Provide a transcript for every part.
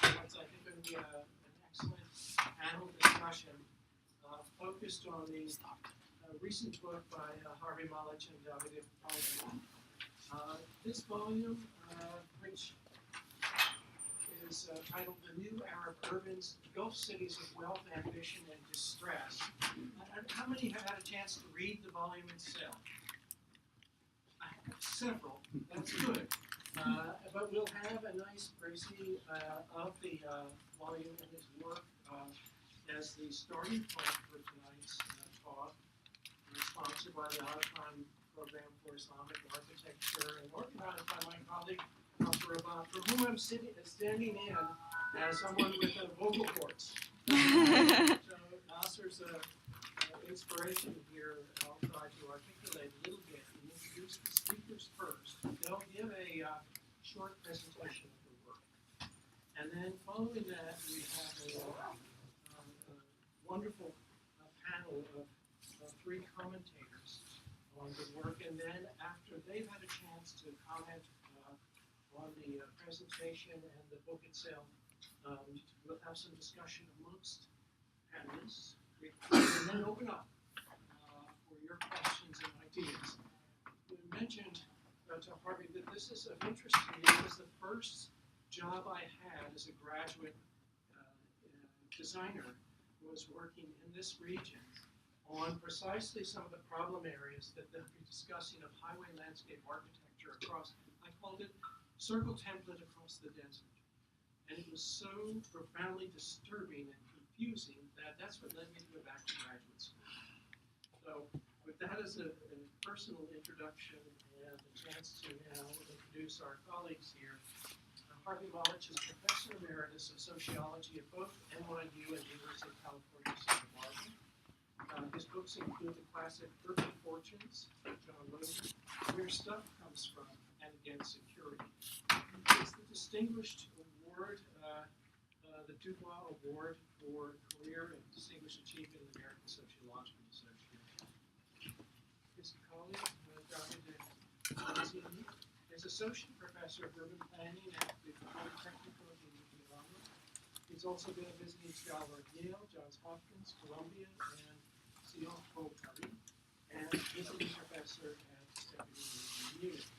What's I think going to be an excellent panel discussion focused on the recent book by Harvey Molotch and Davide Ponzini. This volume, which is titled The New Arab Urbans, Gulf Cities of Wealth, Ambition, and Distress. How many have had a chance to read the volume itself? Several. That's good. But we'll have a nice précis of the volume and his work as the starting point for tonight's talk, sponsored by the Audicon Program for Islamic Architecture and organized by my colleague, for whom I'm standing in as someone with vocal cords. So Nasser's inspiration here, I'll try to articulate a little bit and introduce the speakers first. They'll give a short presentation of the work. And then following that, we have a wonderful panel of three commentators on the work. And then after they've had a chance to comment on the presentation and the book itself, we'll have some discussion amongst panelists. And then open up for your questions and ideas. We mentioned to Harvey that this is of interest to me because the first job I had as a graduate designer was working in this region on precisely some of the problem areas that they'll be discussing of highway landscape architecture across, I called it circle template across the desert. And it was so profoundly disturbing and confusing that that's what led me to go back to graduate school. So with that as a personal introduction and the chance to now introduce our colleagues here, Harvey Molotch is Professor Emeritus of Sociology at both NYU and University of California, Santa Barbara. His books include the classic Urban Fortunes by John Rosie, Where Stuff Comes From and Against Security. It's the distinguished award, the Dubois Award for Career and Distinguished Achievement in the American Sociological Association. His colleague, Davide Ponzini, is Associate Professor of Urban Planning at the Politecnico in Milano. He's also been a visiting scholar at Yale, Johns Hopkins, Columbia, and Sanyal, Paris, and visiting professor at Stanford University.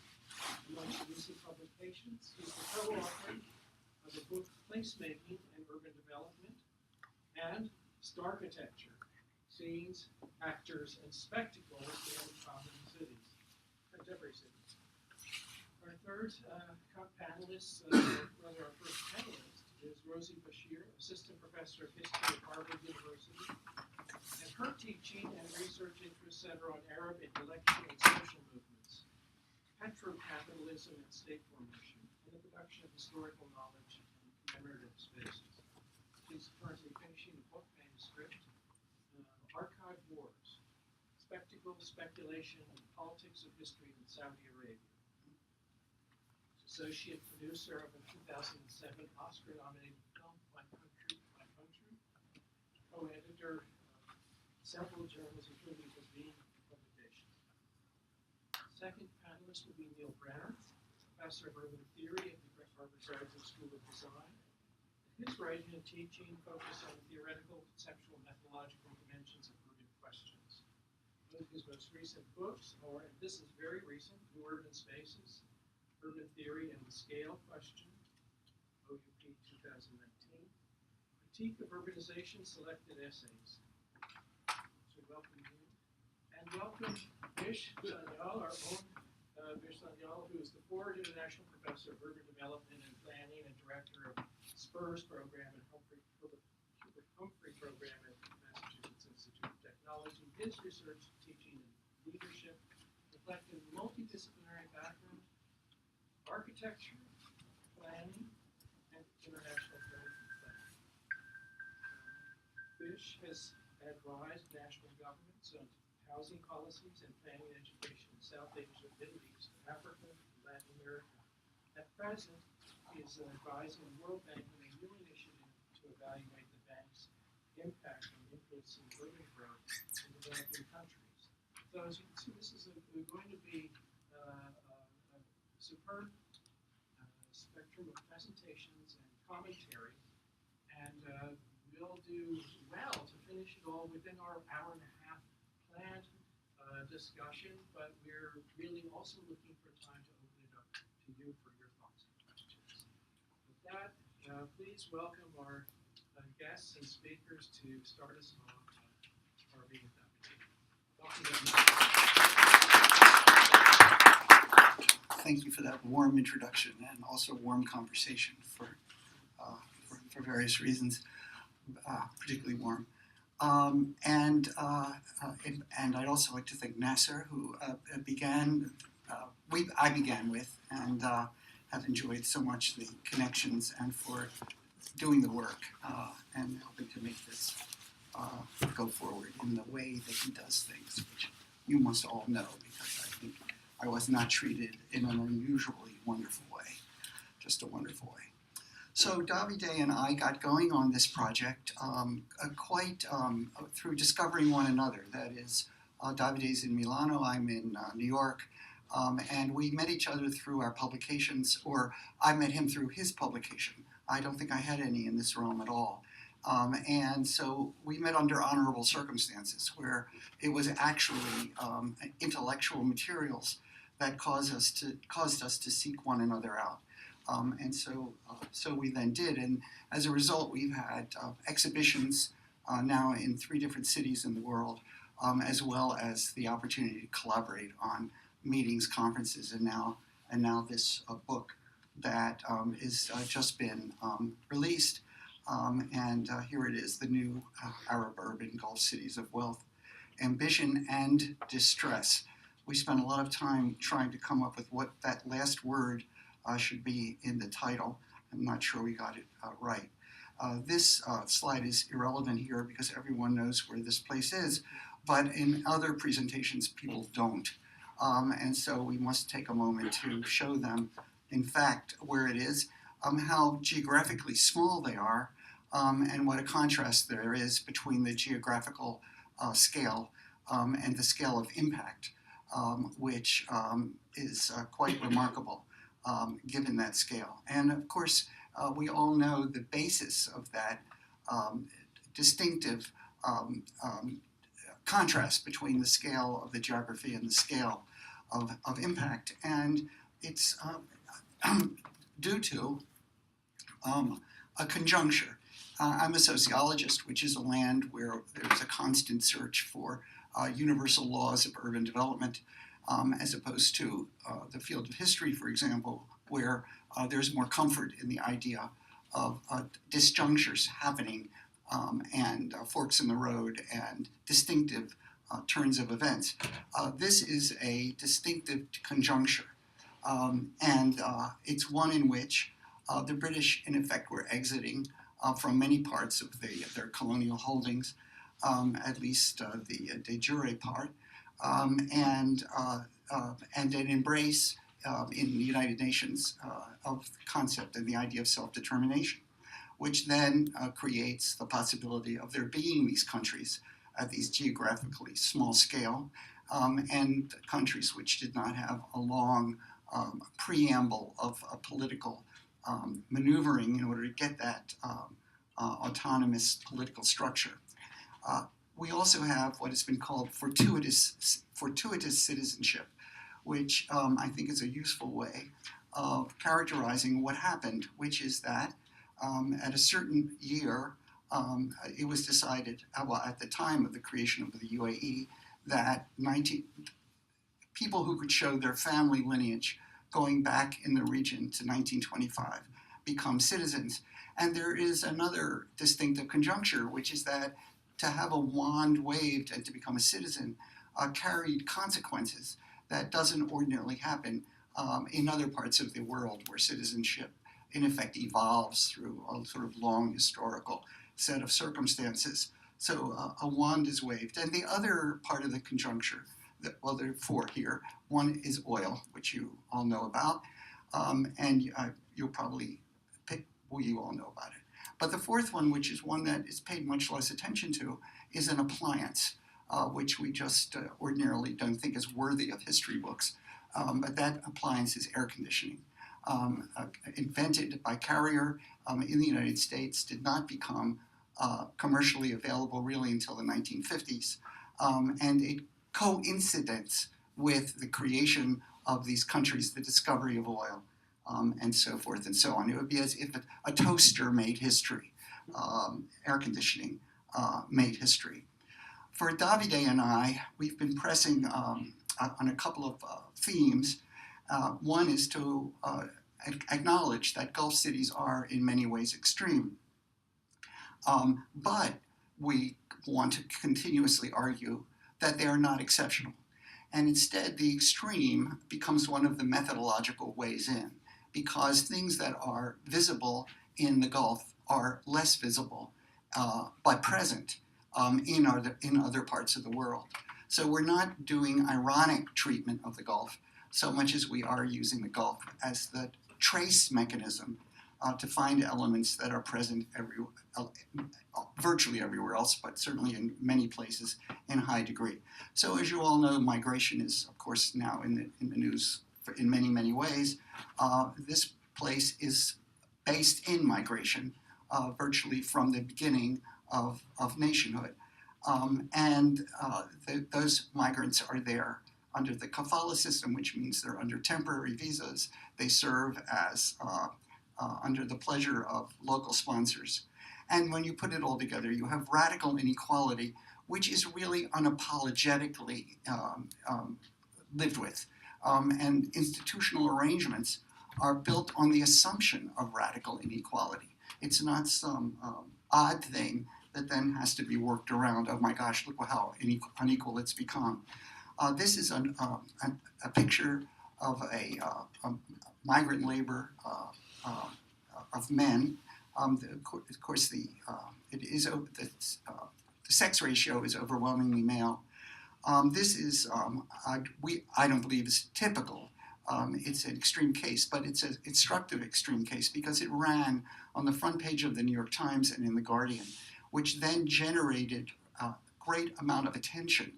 Among recent publications, he's the co-author of the book Placemaking and Urban Development and Starchitecture, Scenes, Actors, and Spectacles in Prominent Cities, contemporary cities. Our third panelist, our first panelist, is Rosie Bsheer, Assistant Professor of History at Harvard University. And her teaching and research interests center on Arab intellectual and social movements, petrocapitalism and state formation, and the production of historical knowledge and commemorative spaces. She's currently finishing a book manuscript, Archive Wars, Spectacle, Speculation, and Politics of History in Saudi Arabia. Associate producer of a 2007 Oscar-nominated film, My Country, co-editor of several journals, including the Bean publications. Second panelist will be Neil Brenner, Professor of Urban Theory at the Harvard Graduate School of Design. His writing and teaching focus on theoretical, conceptual, methodological dimensions of urban questions. One of his most recent books are, and this is very recent, New Urban Spaces, Urban Theory and the Scale Question, OUP 2019, Critique of Urbanization, Selected Essays. So welcome you. And welcome Bish Sanyal, our own Bish Sanyal, who is the Ford International Professor of Urban Development and Planning and Director of SPURS Program and Humphrey Program at Massachusetts Institute of Technology. His research, teaching, and leadership reflect a multidisciplinary background, architecture, planning, and international planning. Bish has advised national governments on housing policies and planning education in South Asia, Middle East, Africa, and Latin America. At present, he is advising the World Bank on a new initiative to evaluate the bank's impact on influencing urban growth in developing countries. So as you can see, this is going to be superb spectrum of presentations and commentary, and we'll do well to finish it all within our hour and a half planned discussion, but we're really also looking for time to open it up to you for your thoughts and questions. With that, please welcome our guests and speakers to start us off, Harvey and Davide. Thank you for that warm introduction and also warm conversation for various reasons, particularly warm. And I'd also like to thank Nasser, who I began with, and have enjoyed so much the connections and for doing the work and helping to make this go forward in the way that he does things, which you must all know, because I think I was not treated in an unusually wonderful way, just a wonderful way. So Davide and I got going on this project quite through discovering one another. That is, Davide's in Milano, I'm in New York, and we met each other through our publications, or I met him through his publication. I don't think I had any in this realm at all. And so we met under honorable circumstances, where it was actually intellectual materials that caused us to seek one another out. And so we then did, and as a result, we've had exhibitions now in 3 different cities in the world, as well as the opportunity to collaborate on meetings, conferences, and now this book that is just been released. And here it is, the new Arab urban Gulf cities of wealth, ambition, and distress. We spent a lot of time trying to come up with what that last word should be in the title. I'm not sure we got it right. This slide is irrelevant here because everyone knows where this place is, but in other presentations people don't. And so we must take a moment to show them, in fact, where it is, how geographically small they are, and what a contrast there is between the geographical scale and the scale of impact, which is quite remarkable given that scale. And of course, we all know the basis of that distinctive contrast between the scale of the geography and the scale of impact. And it's due to a conjuncture. I'm a sociologist, which is a land where there's a constant search for universal laws of urban development, as opposed to the field of history, for example, where there's more comfort in the idea of disjunctures happening and forks in the road and distinctive turns of events. This is a distinctive conjuncture, and it's one in which the British, in effect, were exiting from many parts of their colonial holdings, at least the de jure part, and an embrace in the United Nations of the concept and the idea of self-determination, which then creates the possibility of there being these countries at these geographically small scale, and countries which did not have a long preamble of a political maneuvering in order to get that autonomous political structure. We also have what has been called fortuitous citizenship, which I think is a useful way of characterizing what happened, which is that at a certain year, it was decided, well, at the time of the creation of the UAE, that people who could show their family lineage going back in the region to 1925 become citizens. And there is another distinctive conjuncture, which is that to have a wand waved and to become a citizen carried consequences that doesn't ordinarily happen in other parts of the world where citizenship, in effect, evolves through a sort of long historical set of circumstances. So a wand is waved. And the other part of the conjuncture, well, there are 4 here. One is oil, which you all know about, and you'll probably pick, well, you all know about it. But the 4th one, which is one that is paid much less attention to, is an appliance, which we just ordinarily don't think is worthy of history books. But that appliance is air conditioning. invented by Carrier in the United States, did not become commercially available really until the 1950s. And it coincided with the creation of these countries, the discovery of oil, and so forth and so on. It would be as if a toaster made history, air conditioning made history. For Davide and I, we've been pressing on a couple of themes. One is to acknowledge that Gulf cities are in many ways extreme. But we want to continuously argue that they are not exceptional. And instead, the extreme becomes one of the methodological ways in, because things that are visible in the Gulf are less visible but present in other parts of the world. So we're not doing ironic treatment of the Gulf so much as we are using the Gulf as the trace mechanism to find elements that are present virtually everywhere else, but certainly in many places in high degree. So as you all know, migration is, of course, now in the news in many, many ways. This place is based in migration virtually from the beginning of nationhood. Those migrants are there under the kafala system, which means they're under temporary visas. They serve as under the pleasure of local sponsors. And when you put it all together, you have radical inequality, which is really unapologetically lived with. And institutional arrangements are built on the assumption of radical inequality. It's not some odd thing that then has to be worked around. Oh my gosh, look how unequal it's become. This is a picture of a migrant labor of men. Of course, the sex ratio is overwhelmingly male. This is, I don't believe is typical. It's an extreme case, but it's an instructive extreme case because it ran on the front page of the New York Times and in The Guardian, which then generated a great amount of attention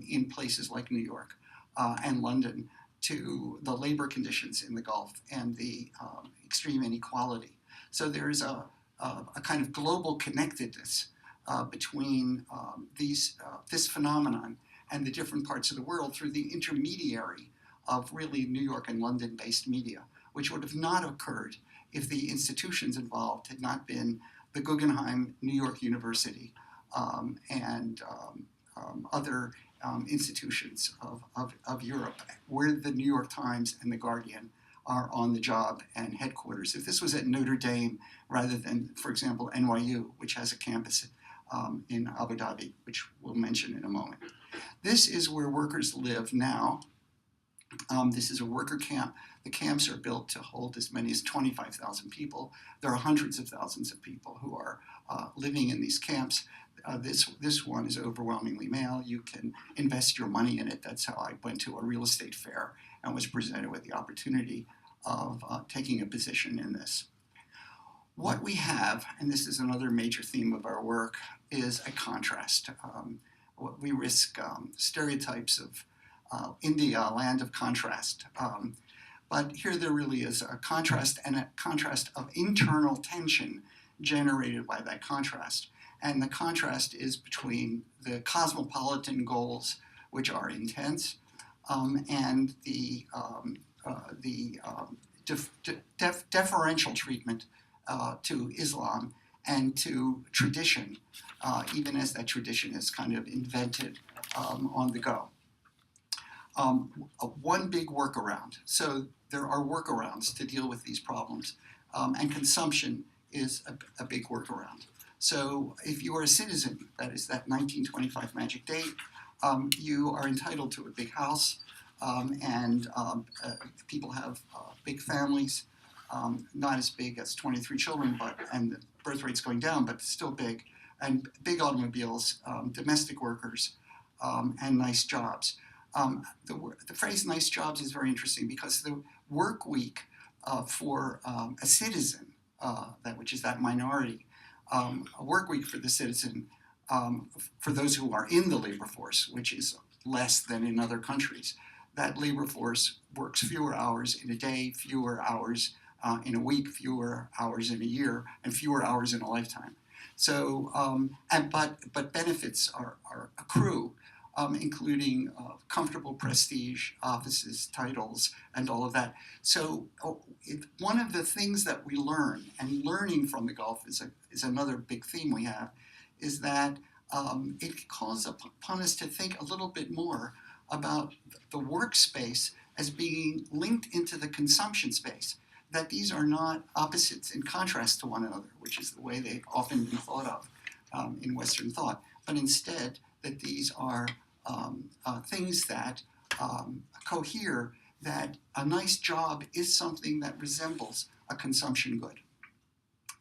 in places like New York and London to the labor conditions in the Gulf and the extreme inequality. So there's a kind of global connectedness between this phenomenon and the different parts of the world through the intermediary of really New York and London-based media, which would have not occurred if the institutions involved had not been the Guggenheim, New York University, and other institutions of Europe, where the New York Times and The Guardian are on the job and headquarters. If this was at Notre Dame rather than, for example, NYU, which has a campus in Abu Dhabi, which we'll mention in a moment. This is where workers live now. This is a worker camp. The camps are built to hold as many as 25,000 people. There are hundreds of thousands of people who are living in these camps. This one is overwhelmingly male. You can invest your money in it. That's how I went to a real estate fair and was presented with the opportunity of taking a position in this. What we have, and this is another major theme of our work, is a contrast. We risk stereotypes of India, a land of contrast. But here there really is a contrast, and a contrast of internal tension generated by that contrast. And the contrast is between the cosmopolitan goals, which are intense, and the deferential treatment to Islam and to tradition, even as that tradition is kind of invented on the go. One big workaround. So there are workarounds to deal with these problems, and consumption is a big workaround. So if you are a citizen, that is that 1925 magic date, you are entitled to a big house, and people have big families, not as big as 23 children, and the birth rate's going down, but still big, and big automobiles, domestic workers, and nice jobs. The phrase nice jobs is very interesting because the work week for a citizen, which is that minority, a work week for the citizen, for those who are in the labor force, which is less than in other countries, that labor force works fewer hours in a day, fewer hours in a week, fewer hours in a year, and fewer hours in a lifetime. So, but benefits are accrue, including comfortable prestige, offices, titles, and all of that. So, one of the things that we learn, and learning from the Gulf is another big theme we have, is that it calls upon us to think a little bit more about the workspace as being linked into the consumption space, that these are not opposites in contrast to one another, which is the way they've often been thought of in Western thought, but instead that these are things that cohere, that a nice job is something that resembles a consumption good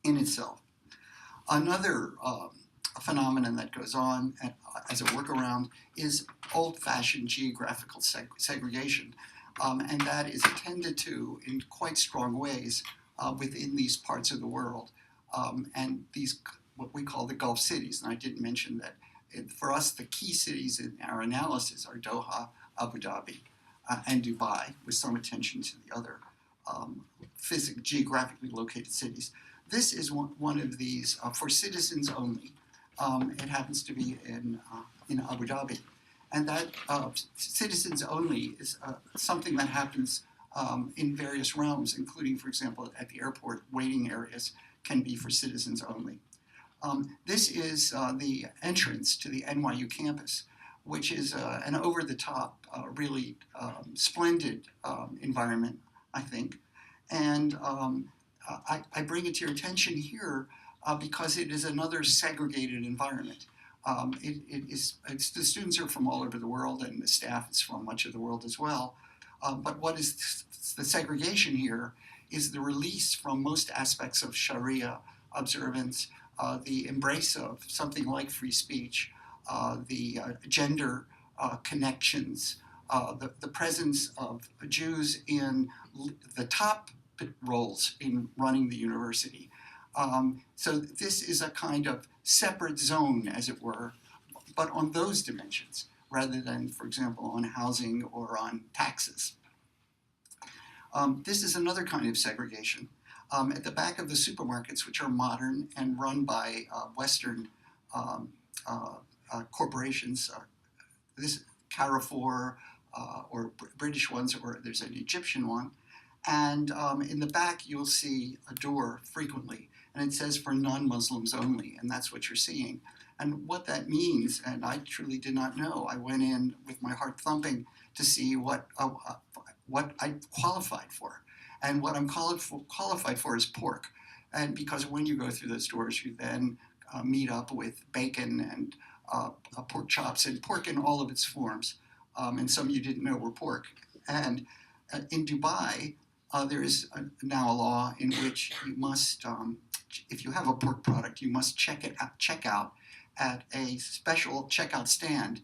in itself. Another phenomenon that goes on as a workaround is old-fashioned geographical segregation, and that is attended to in quite strong ways within these parts of the world, and these what we call the Gulf cities. And I didn't mention that for us the key cities in our analysis are Doha, Abu Dhabi, and Dubai, with some attention to the other geographically located cities. This is one of these for citizens only. It happens to be in Abu Dhabi. And that citizens only is something that happens in various realms, including, for example, at the airport, waiting areas can be for citizens only. This is the entrance to the NYU campus, which is an over-the-top, really splendid environment, I think. And I bring it to your attention here because it is another segregated environment. The students are from all over the world, and the staff is from much of the world as well. But what is the segregation here is the release from most aspects of Sharia observance, the embrace of something like free speech, the gender connections, the presence of Jews in the top roles in running the university. So this is a kind of separate zone, as it were, but on those dimensions, rather than, for example, on housing or on taxes. This is another kind of segregation. At the back of the supermarkets, which are modern and run by Western corporations, this Carrefour or British ones, or there's an Egyptian one, and in the back you'll see a door frequently, and it says for non-Muslims only, and that's what you're seeing. And what that means, and I truly did not know, I went in with my heart thumping to see what I qualified for. And what I'm qualified for is pork. And because when you go through those doors, you then meet up with bacon and pork chops, and pork in all of its forms. And some you didn't know were pork. And in Dubai, there is now a law in which you must, if you have a pork product, you must check out at a special checkout stand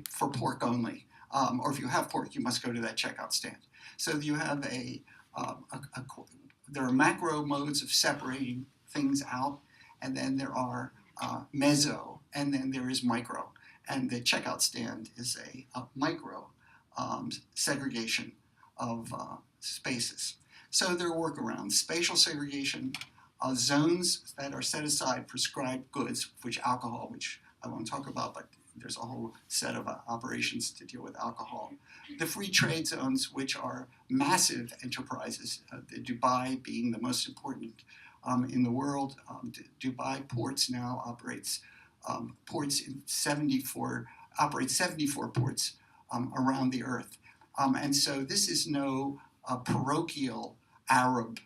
for pork only. Or if you have pork, you must go to that checkout stand. So you have there are macro modes of separating things out, and then there are meso, and then there is micro. And the checkout stand is a micro segregation of spaces. So there are workarounds: spatial segregation, zones that are set aside, prescribed goods, which alcohol, which I won't talk about, but there's a whole set of operations to deal with alcohol. The free trade zones, which are massive enterprises, Dubai being the most important in the world. Dubai Ports now operates ports in 74 ports around the earth. And so this is no parochial Arab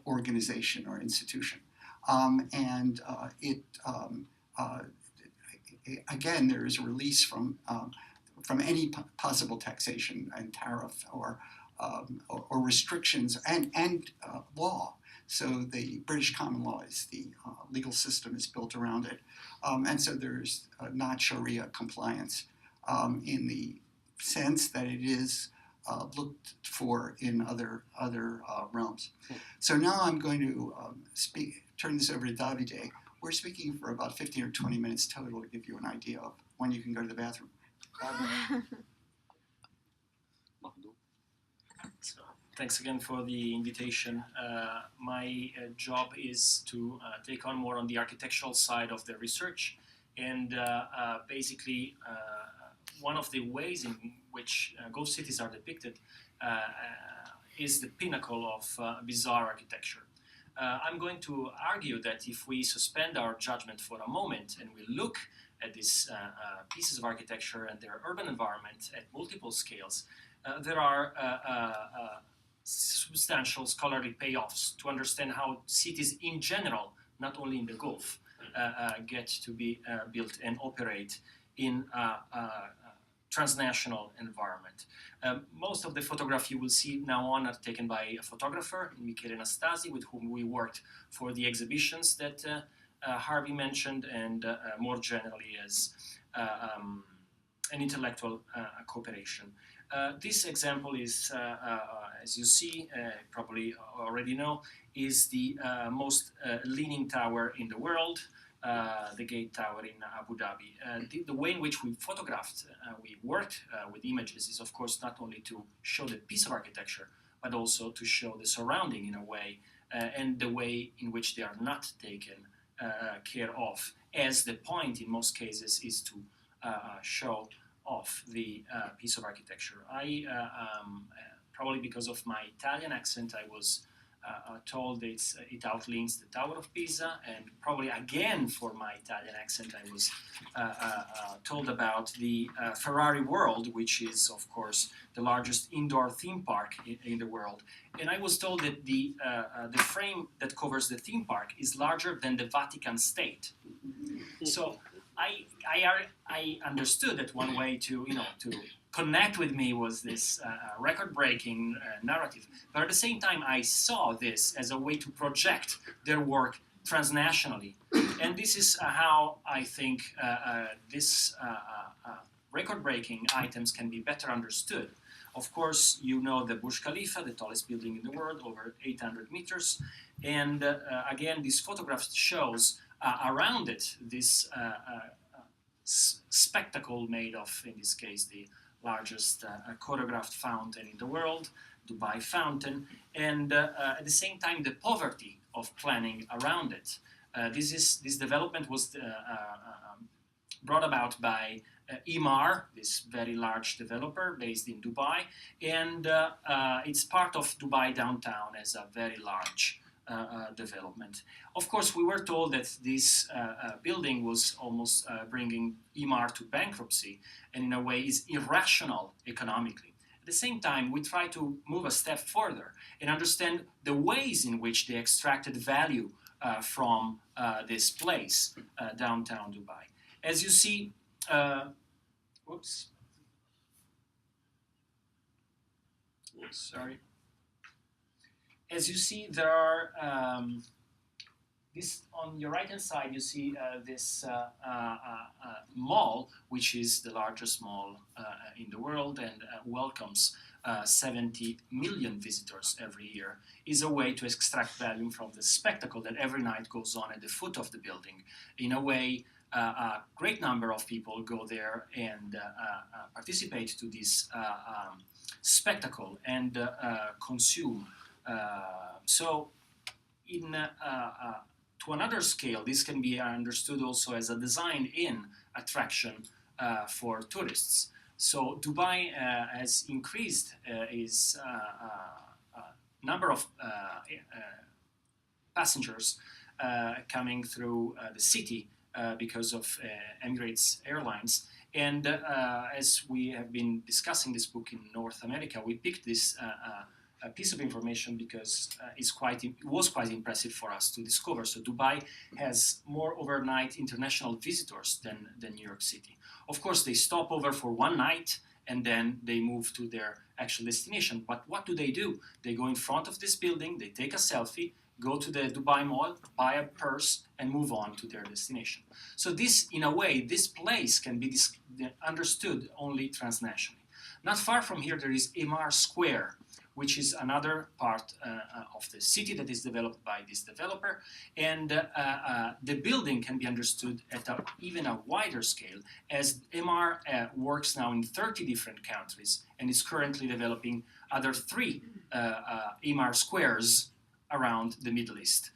organization or institution. Again, there is a release from any possible taxation and tariff or restrictions and law. So the British common law is the legal system is built around it, and so there's not Sharia compliance in the sense that it is looked for in other realms. So now I'm going to turn this over to Davide. We're speaking for about 15 or 20 minutes total to give you an idea of when you can go to the bathroom. Thanks again for the invitation. My job is to take on more on the architectural side of the research, and basically one of the ways in which ghost cities are depicted is the pinnacle of bizarre architecture. I'm going to argue that if we suspend our judgment for a moment and we look at these pieces of architecture and their urban environment at multiple scales, there are substantial scholarly payoffs to understand how cities in general, not only in the Gulf, get to be built and operate in a transnational environment. Most of the photographs you will see now on are taken by a photographer, Michele Anastasi, with whom we worked for the exhibitions that Harvey mentioned, and more generally as an intellectual cooperation. This example is, as you see, probably already know, is the most leaning tower in the world, the Gate Tower in Abu Dhabi. The way in which we photographed, we worked with images is, of course, not only to show the piece of architecture, but also to show the surrounding in a way, and the way in which they are not taken care of, as the point in most cases is to show off the piece of architecture. Probably because of my Italian accent, I was told it outlinks the Tower of Pisa, and probably again for my Italian accent, I was told about the Ferrari World, which is, of course, the largest indoor theme park in the world. And I was told that the frame that covers the theme park is larger than the Vatican State. So I understood that one way to connect with me was this record-breaking narrative. But at the same time, I saw this as a way to project their work transnationally. And this is how I think this record-breaking items can be better understood. Of course, you know the Burj Khalifa, the tallest building in the world, over 800 meters. And again, this photograph shows around it this spectacle made of, in this case, the largest choreographed fountain in the world, Dubai Fountain, and at the same time the poverty of planning around it. This development was brought about by Emaar, this very large developer based in Dubai, and it's part of Dubai downtown as a very large development. Of course, we were told that this building was almost bringing Emaar to bankruptcy, and in a way is irrational economically. At the same time, we try to move a step further and understand the ways in which they extracted value from this place, downtown Dubai. As you see, sorry. As you see, there are this on your right-hand side. You see this mall, which is the largest mall in the world and welcomes 70 million visitors every year. Is a way to extract value from the spectacle that every night goes on at the foot of the building. In a way, a great number of people go there and participate to this spectacle and consume. So to another scale, this can be understood also as a design-in attraction for tourists. So Dubai has increased its number of passengers coming through the city because of Emirates Airlines. And as we have been discussing this book in North America, we picked this a piece of information because it was quite impressive for us to discover. So Dubai has more overnight international visitors than New York City. Of course, they stop over for one night and then they move to their actual destination. But what do? They go in front of this building, they take a selfie, go to the Dubai Mall, buy a purse, and move on to their destination. So this, in a way, this place can be understood only transnationally. Not far from here, there is Emaar Square, which is another part of the city that is developed by this developer. And the building can be understood at even a wider scale, as Emaar works now in 30 different countries and is currently developing other 3 Emaar squares around the Middle East.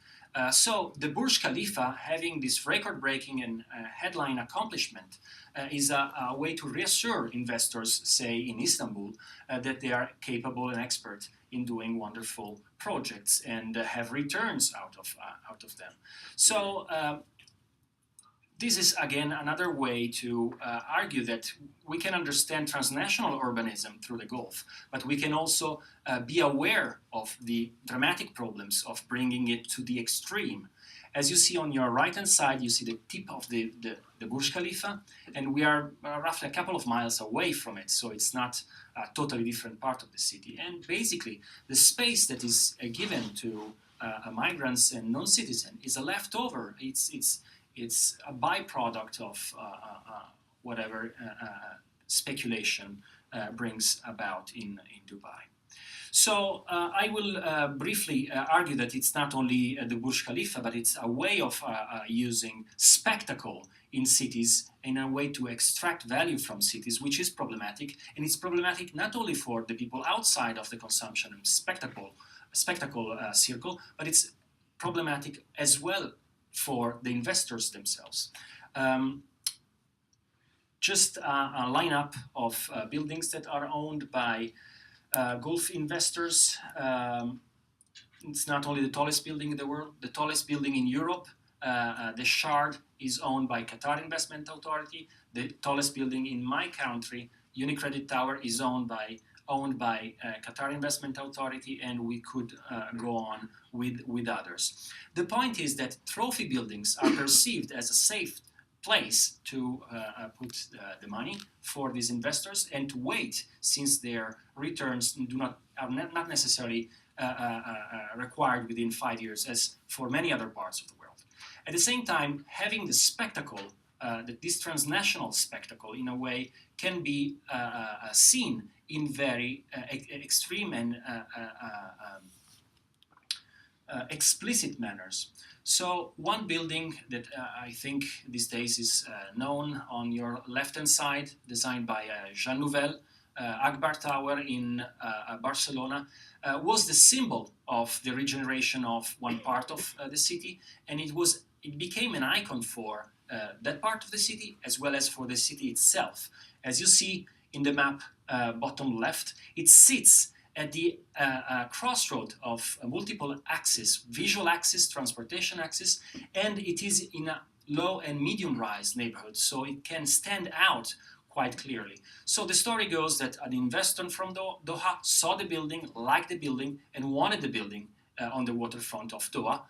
So the Burj Khalifa, having this record-breaking and headline accomplishment, is a way to reassure investors, say in Istanbul, that they are capable and expert in doing wonderful projects and have returns out of them. So this is again another way to argue that we can understand transnational urbanism through the Gulf, but we can also be aware of the dramatic problems of bringing it to the extreme. As you see on your right-hand side, you see the tip of the Burj Khalifa, and we are roughly a couple of miles away from it, so it's not a totally different part of the city. And basically, the space that is given to migrants and non-citizens is a leftover. It's a byproduct of whatever speculation brings about in Dubai. So I will briefly argue that it's not only the Burj Khalifa, but it's a way of using spectacle in cities in a way to extract value from cities, which is problematic. And it's problematic not only for the people outside of the consumption and spectacle circle, but it's problematic as well for the investors themselves. Just a lineup of buildings that are owned by Gulf investors. It's not only the tallest building in the world, the tallest building in Europe. The Shard is owned by Qatar Investment Authority. The tallest building in my country, Unicredit Tower, is owned by Qatar Investment Authority, and we could go on with others. The point is that trophy buildings are perceived as a safe place to put the money for these investors and to wait, since their returns are not necessarily required within 5 years, as for many other parts of the world. At the same time, having the spectacle, this transnational spectacle, in a way, can be seen in very extreme and explicit manners. So one building that I think these days is known on your left-hand side, designed by Jean Nouvel, Akbar Tower in Barcelona, was the symbol of the regeneration of one part of the city, and it became an icon for that part of the city as well as for the city itself. As you see in the map bottom left, it sits at the crossroad of multiple axes, visual axis, transportation axis, and it is in a low and medium rise neighborhood, so it can stand out quite clearly. So the story goes that an investor from Doha saw the building, liked the building, and wanted the building on the waterfront of Doha,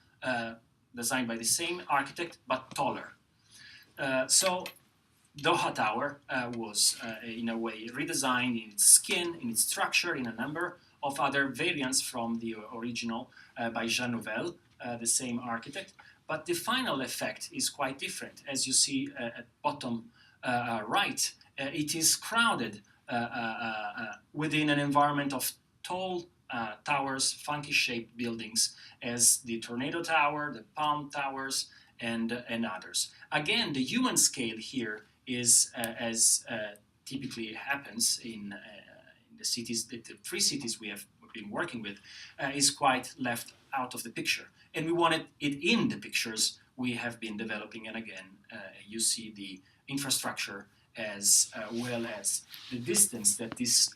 designed by the same architect, but taller. So Doha Tower was, in a way, redesigned in its skin, in its structure, in a number of other variants from the original by Jean Nouvel, the same architect. But the final effect is quite different. As you see at bottom right, it is crowded within an environment of tall towers, funky-shaped buildings, as the Tornado Tower, the Palm Towers, and others. Again, the human scale here is, as typically happens in the cities, the 3 cities we have been working with, is quite left out of the picture. And we wanted it in the pictures we have been developing, and again, you see the infrastructure as well as the distance that this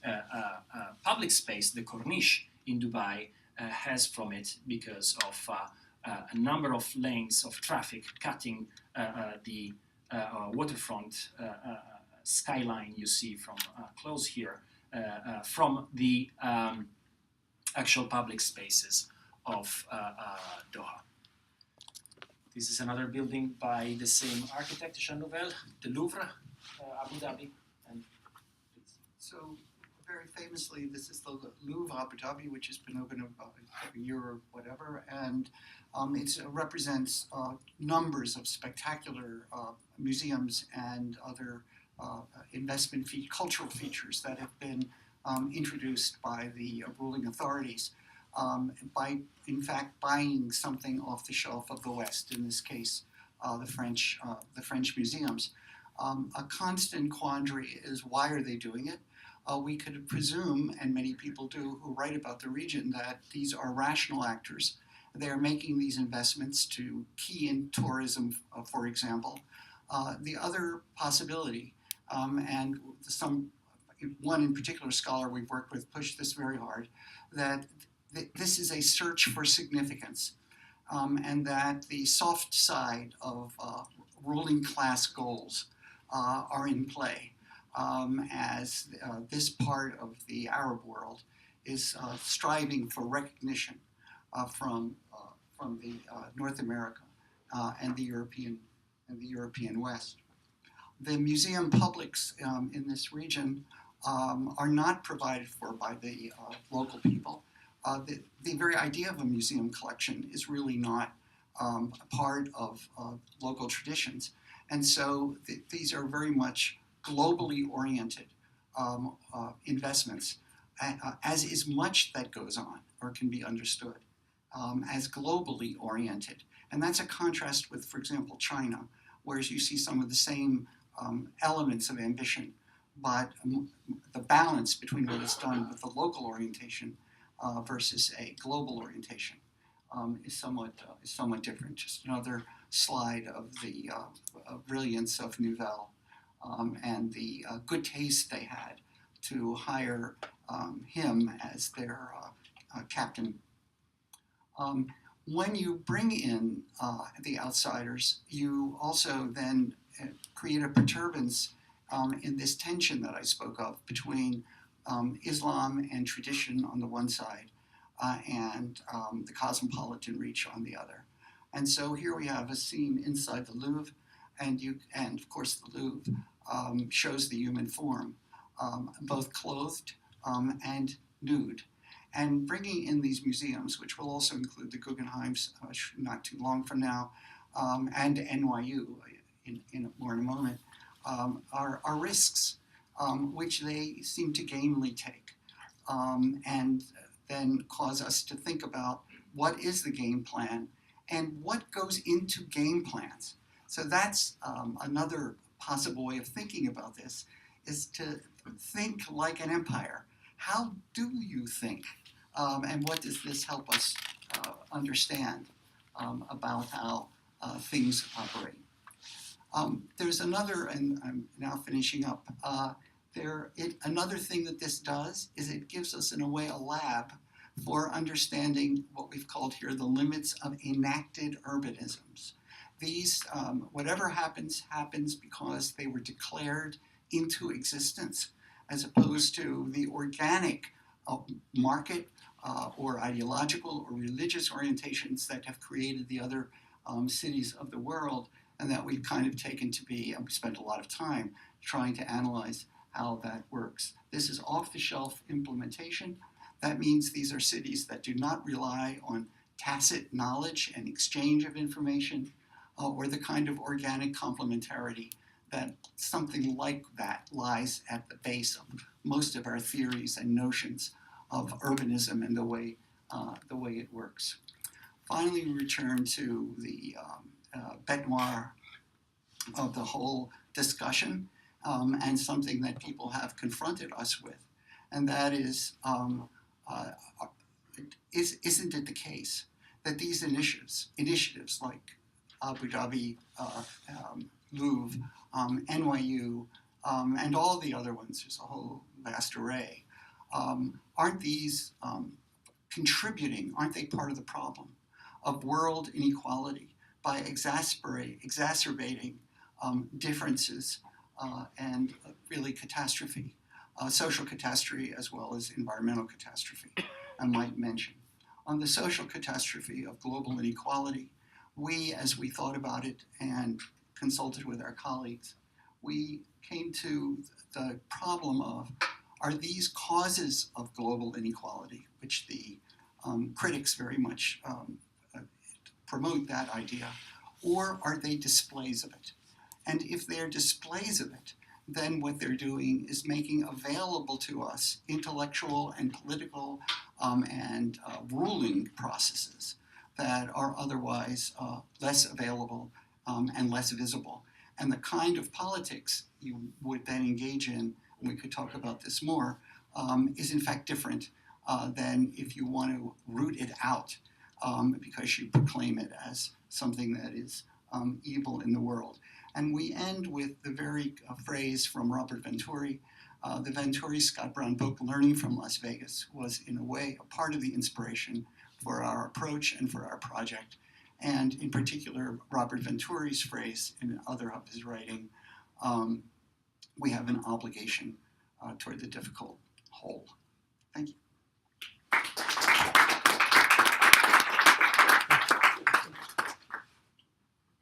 public space, the Corniche in Dubai, has from it, because of a number of lanes of traffic cutting the waterfront skyline you see from close here, from the actual public spaces of Doha. This is another building by the same architect, Jean Nouvel, the Louvre, Abu Dhabi. And So, very famously, this is the Louvre Abu Dhabi, which has been open about a year or whatever, and it represents numbers of spectacular museums and other cultural features that have been introduced by the ruling authorities by, in fact, buying something off the shelf of the West, in this case, the French museums. A constant quandary is, why are they doing it? we could presume, and many people do who write about the region, that these are rational actors. They are making these investments to key in tourism, for example. The other possibility, and one in particular scholar we've worked with pushed this very hard, that this is a search for significance, and that the soft side of ruling class goals are in play, as this part of the Arab world is striving for recognition from the North America and the European West. The museum publics in this region are not provided for by the local people. The very idea of a museum collection is really not a part of local traditions. And so these are very much globally oriented investments, as is much that goes on or can be understood as globally oriented. And that's a contrast with, for example, China, whereas you see some of the same elements of ambition, but the balance between what is done with the local orientation versus a global orientation is somewhat different. Just another slide of the brilliance of Nouvelle and the good taste they had to hire him as their captain. When you bring in the outsiders, you also then create a perturbance in this tension that I spoke of between Islam and tradition on the one side and the cosmopolitan reach on the other. And so here we have a scene inside the Louvre, and of course the Louvre shows the human form, both clothed and nude. And bringing in these museums, which will also include the Guggenheims not too long from now, and NYU more in a moment, are risks which they seem to gamely take, and then cause us to think about what is the game plan and what goes into game plans. So that's another possible way of thinking about this, is to think like an empire. How do you think? And what does this help us understand about how things operate? There's another, and I'm now finishing up, another thing that this does is it gives us, in a way, a lab for understanding what we've called here the limits of enacted urbanisms. These, whatever happens because they were declared into existence, as opposed to the organic market or ideological or religious orientations that have created the other cities of the world, and that we've kind of taken to be, and we spent a lot of time trying to analyze how that works. This is off-the-shelf implementation. That means these are cities that do not rely on tacit knowledge and exchange of information, or the kind of organic complementarity that something like that lies at the base of most of our theories and notions of urbanism and the way it works. Finally, we return to the bête noire of the whole discussion, and something that people have confronted us with, and that is, isn't it the case that these initiatives like Abu Dhabi, Louvre, NYU, and all the other ones, there's a whole vast array, aren't these contributing, aren't they part of the problem of world inequality by exacerbating differences and really catastrophe, social catastrophe as well as environmental catastrophe, I might mention. On the social catastrophe of global inequality, we, as we thought about it and consulted with our colleagues, we came to the problem of, are these causes of global inequality, which the critics very much promote that idea, or are they displays of it? And if they're displays of it, then what they're doing is making available to us intellectual and political and ruling processes that are otherwise less available and less visible. And the kind of politics you would then engage in and we could talk about this more, is in fact different than if you want to root it out because you proclaim it as something that is evil in the world. And we end with the very phrase from Robert Venturi. The Venturi Scott Brown book, Learning from Las Vegas, was in a way a part of the inspiration for our approach and for our project. And in particular, Robert Venturi's phrase in other of his writing, we have an obligation toward the difficult whole. Thank you.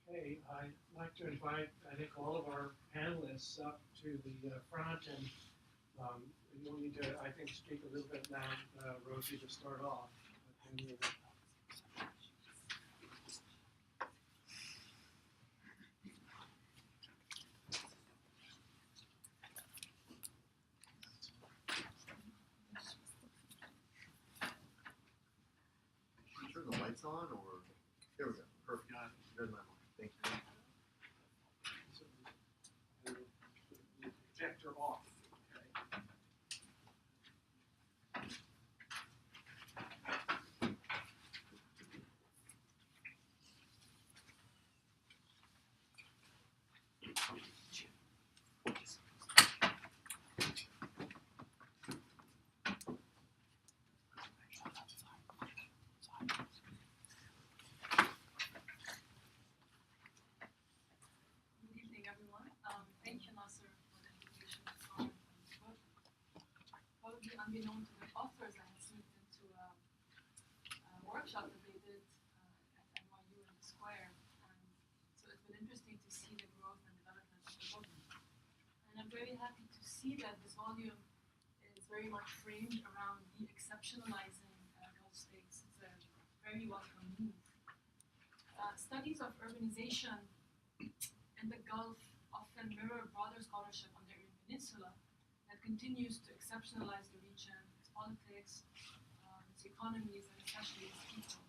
Okay, I'd like to invite, I think, all of our panelists up to the front, and you'll need to, I think, speak a little bit now, Rosie, to start off. Turn the lights on, or there we go. Perfect. Good enough. Thank you. So, the projector off. Okay. Unbeknown to the authors, I had sneaked into a workshop that they did at NYU in the Square, and so it's been interesting to see the growth and development of the book. And I'm very happy to see that this volume is very much framed around de-exceptionalizing Gulf states. It's a very welcome move. Studies of urbanization in the Gulf often mirror broader scholarship on the Arabian Peninsula that continues to exceptionalize the region, its politics, its economies, and especially its people.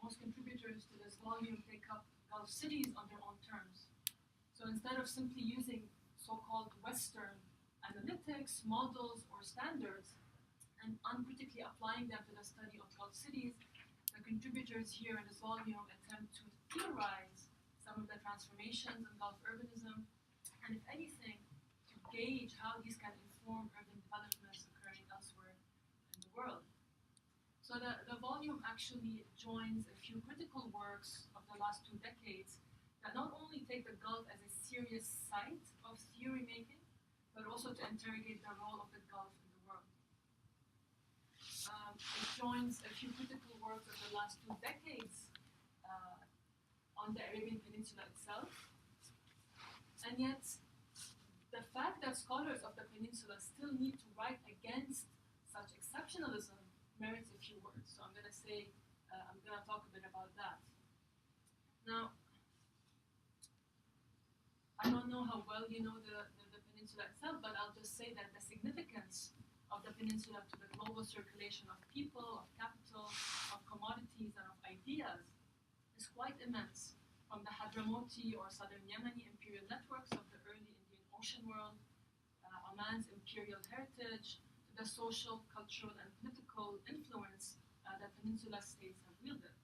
Most contributors to this volume take up Gulf cities on their own terms. So instead of simply using so-called Western analytics, models, or standards, and uncritically applying them to the study of Gulf cities, the contributors here in this volume attempt to theorize some of the transformations in Gulf urbanism, and if anything, gauge how these can inform urban developments occurring elsewhere in the world. So the volume actually joins a few critical works of the last 2 decades that not only take the Gulf as a serious site of theory making, but also to interrogate the role of the Gulf in the world. It joins a few critical works of the last 2 decades on the Arabian Peninsula itself, and yet the fact that scholars of the peninsula still need to write against such exceptionalism merits a few words. So I'm going to talk a bit about that. Now, I don't know how well you know the peninsula itself, but I'll just say that the significance of the peninsula to the global circulation of people, of capital, of commodities, and of ideas is quite immense, from the Hadramoti or southern Yemeni imperial networks of the early Ocean world, Oman's imperial heritage, to the social, cultural, and political influence that peninsula states have wielded.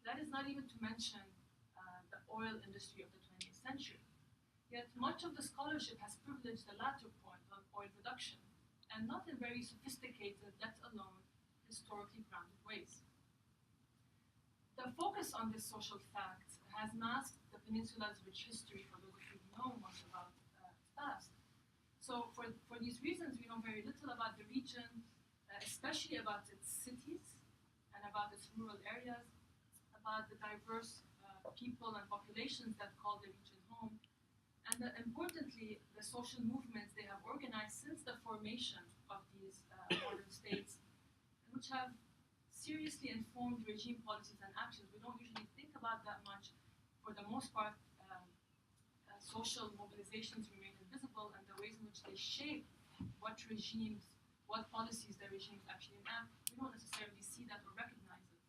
That is not even to mention the oil industry of the 20th century. Yet much of the scholarship has privileged the latter point on oil production, and not in very sophisticated, let alone historically grounded ways. The focus on this social fact has masked the peninsula's rich history for those of you who know much about past. So for these reasons, we know very little about the region, especially about its cities and about its rural areas, about the diverse people and populations that call the region home, and importantly, the social movements they have organized since the formation of these modern states, which have seriously informed regime policies and actions. We don't usually think about that much. For the most part, social mobilizations remain invisible, and the ways in which they shape what regimes, what policies the regimes actually enact, we don't necessarily see that or recognize it.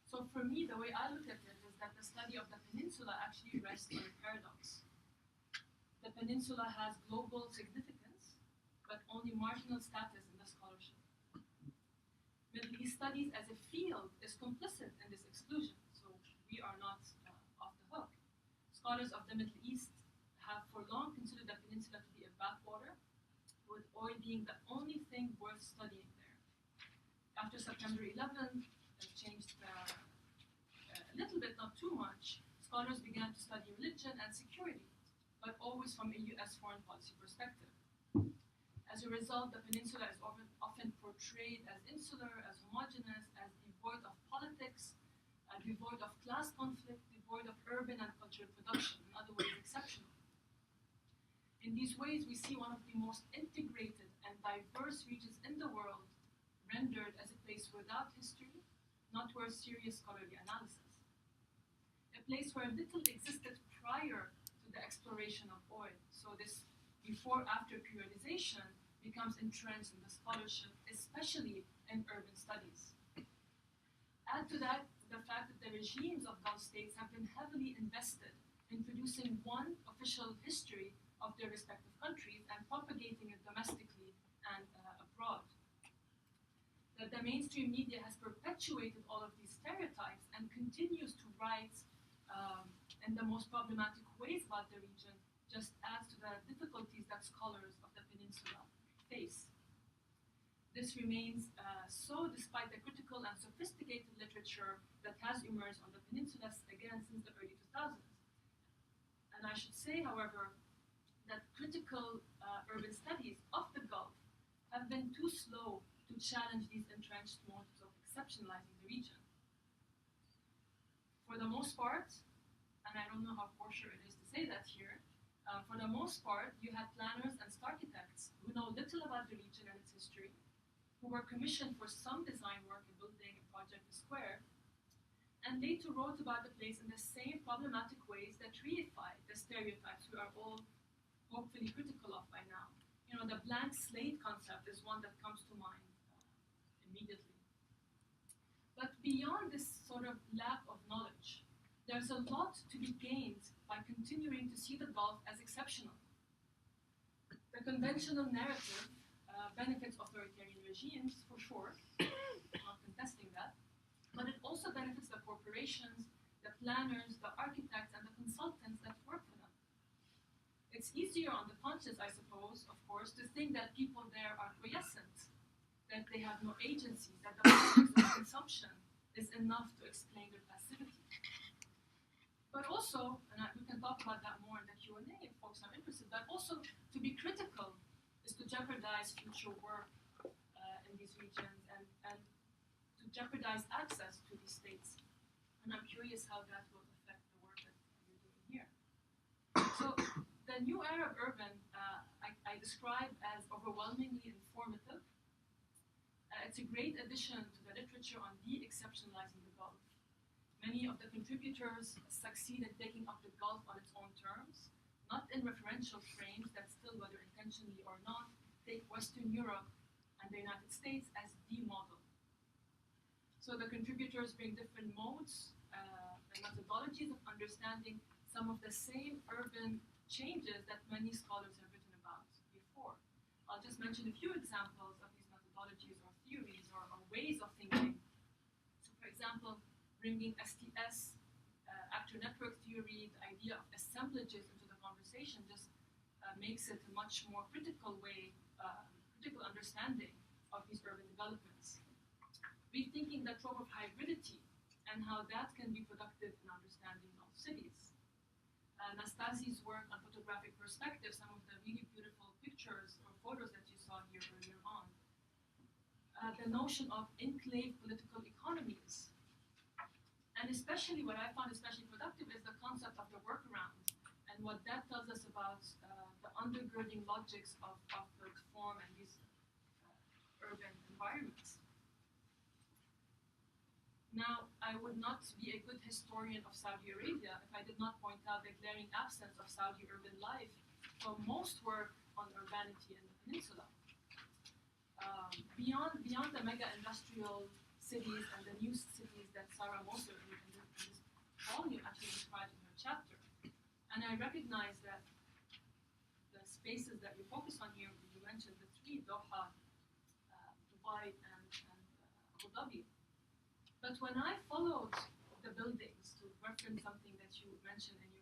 So for me, the way I look at it is that the study of the peninsula actually rests on a paradox. the peninsula has global significance, but only marginal status in the scholarship. Middle East studies as a field is complicit in this exclusion, so we are not off the hook. Scholars of the Middle East have for long considered the peninsula to be a backwater, with oil being the only thing worth studying there. After September 11, it changed a little bit, not too much. Scholars began to study religion and security, but always from a US foreign policy perspective. As a result, the peninsula is often portrayed as insular, as homogeneous, as devoid of politics, devoid of class conflict, devoid of urban and cultural production, in other words, exceptional. In these ways, we see one of the most integrated and diverse regions in the world rendered as a place without history, not worth serious scholarly analysis. A place where little existed prior to the exploration of oil. So this before-after periodization becomes entrenched in the scholarship, especially in urban studies. Add to that the fact that the regimes of Gulf states have been heavily invested in producing one official history of their respective countries and propagating it domestically and abroad. That the mainstream media has perpetuated all of these stereotypes and continues to write in the most problematic ways about the region just adds to the difficulties that scholars of the peninsula face. This remains so despite the critical and sophisticated literature that has emerged on the peninsula again since the early 2000s. And I should say, however, that critical urban studies of the Gulf have been too slow to challenge these entrenched modes of exceptionalizing the region. For the most part, and I don't know how kosher it is to say that here, for the most part, you had planners and architects who know little about the region and its history, who were commissioned for some design work in building a project square, and later wrote about the place in the same problematic ways that reified the stereotypes we are all hopefully critical of by now. You know, the blank slate concept is one that comes to mind immediately. But beyond this sort of lack of knowledge, there's a lot to be gained by continuing to see the Gulf as exceptional. The conventional narrative benefits authoritarian regimes, for sure, I'm not contesting that, but it also benefits the corporations, the planners, the architects, and the consultants that work for them. It's easier on the conscience, I suppose, of course, to think that people there are quiescent, that they have no agency, that the politics of consumption is enough to explain their passivity. But also, and we can talk about that more in the Q&A if folks are interested, but also to be critical is to jeopardize future work in these regions and to jeopardize access to these states. And I'm curious how that will affect the work that you're doing here. So the new era of urban I describe as overwhelmingly informative. It's a great addition to the literature on de-exceptionalizing the Gulf. Many of the contributors succeed in taking up the Gulf on its own terms, not in referential frames that still, whether intentionally or not, take Western Europe and the United States as the model. So the contributors bring different modes and methodologies of understanding some of the same urban changes that many scholars have written about before. I'll just mention a few examples of these methodologies or theories or ways of thinking. So for example, bringing STS, actor network theory, the idea of assemblages into the conversation just makes it a much more critical way, critical understanding of these urban developments. Rethinking the trope of hybridity and how that can be productive in understanding of cities. Nastasi's work on photographic perspective, some of the really beautiful pictures or photos that you saw here earlier on. The notion of enclave political economies. And especially what I found especially productive is the concept of the workaround and what that tells us about the undergirding logics of built form and these urban environments. Now, I would not be a good historian of Saudi Arabia if I did not point out the glaring absence of Saudi urban life for most work on urbanity in the peninsula. Beyond the mega-industrial cities and the new cities that Sarah Moser in this volume actually described in her chapter. And I recognize that spaces that you focus on here, you mentioned the three, Doha, Dubai, and Abu Dhabi. But when I followed the buildings, to reference something that you mentioned in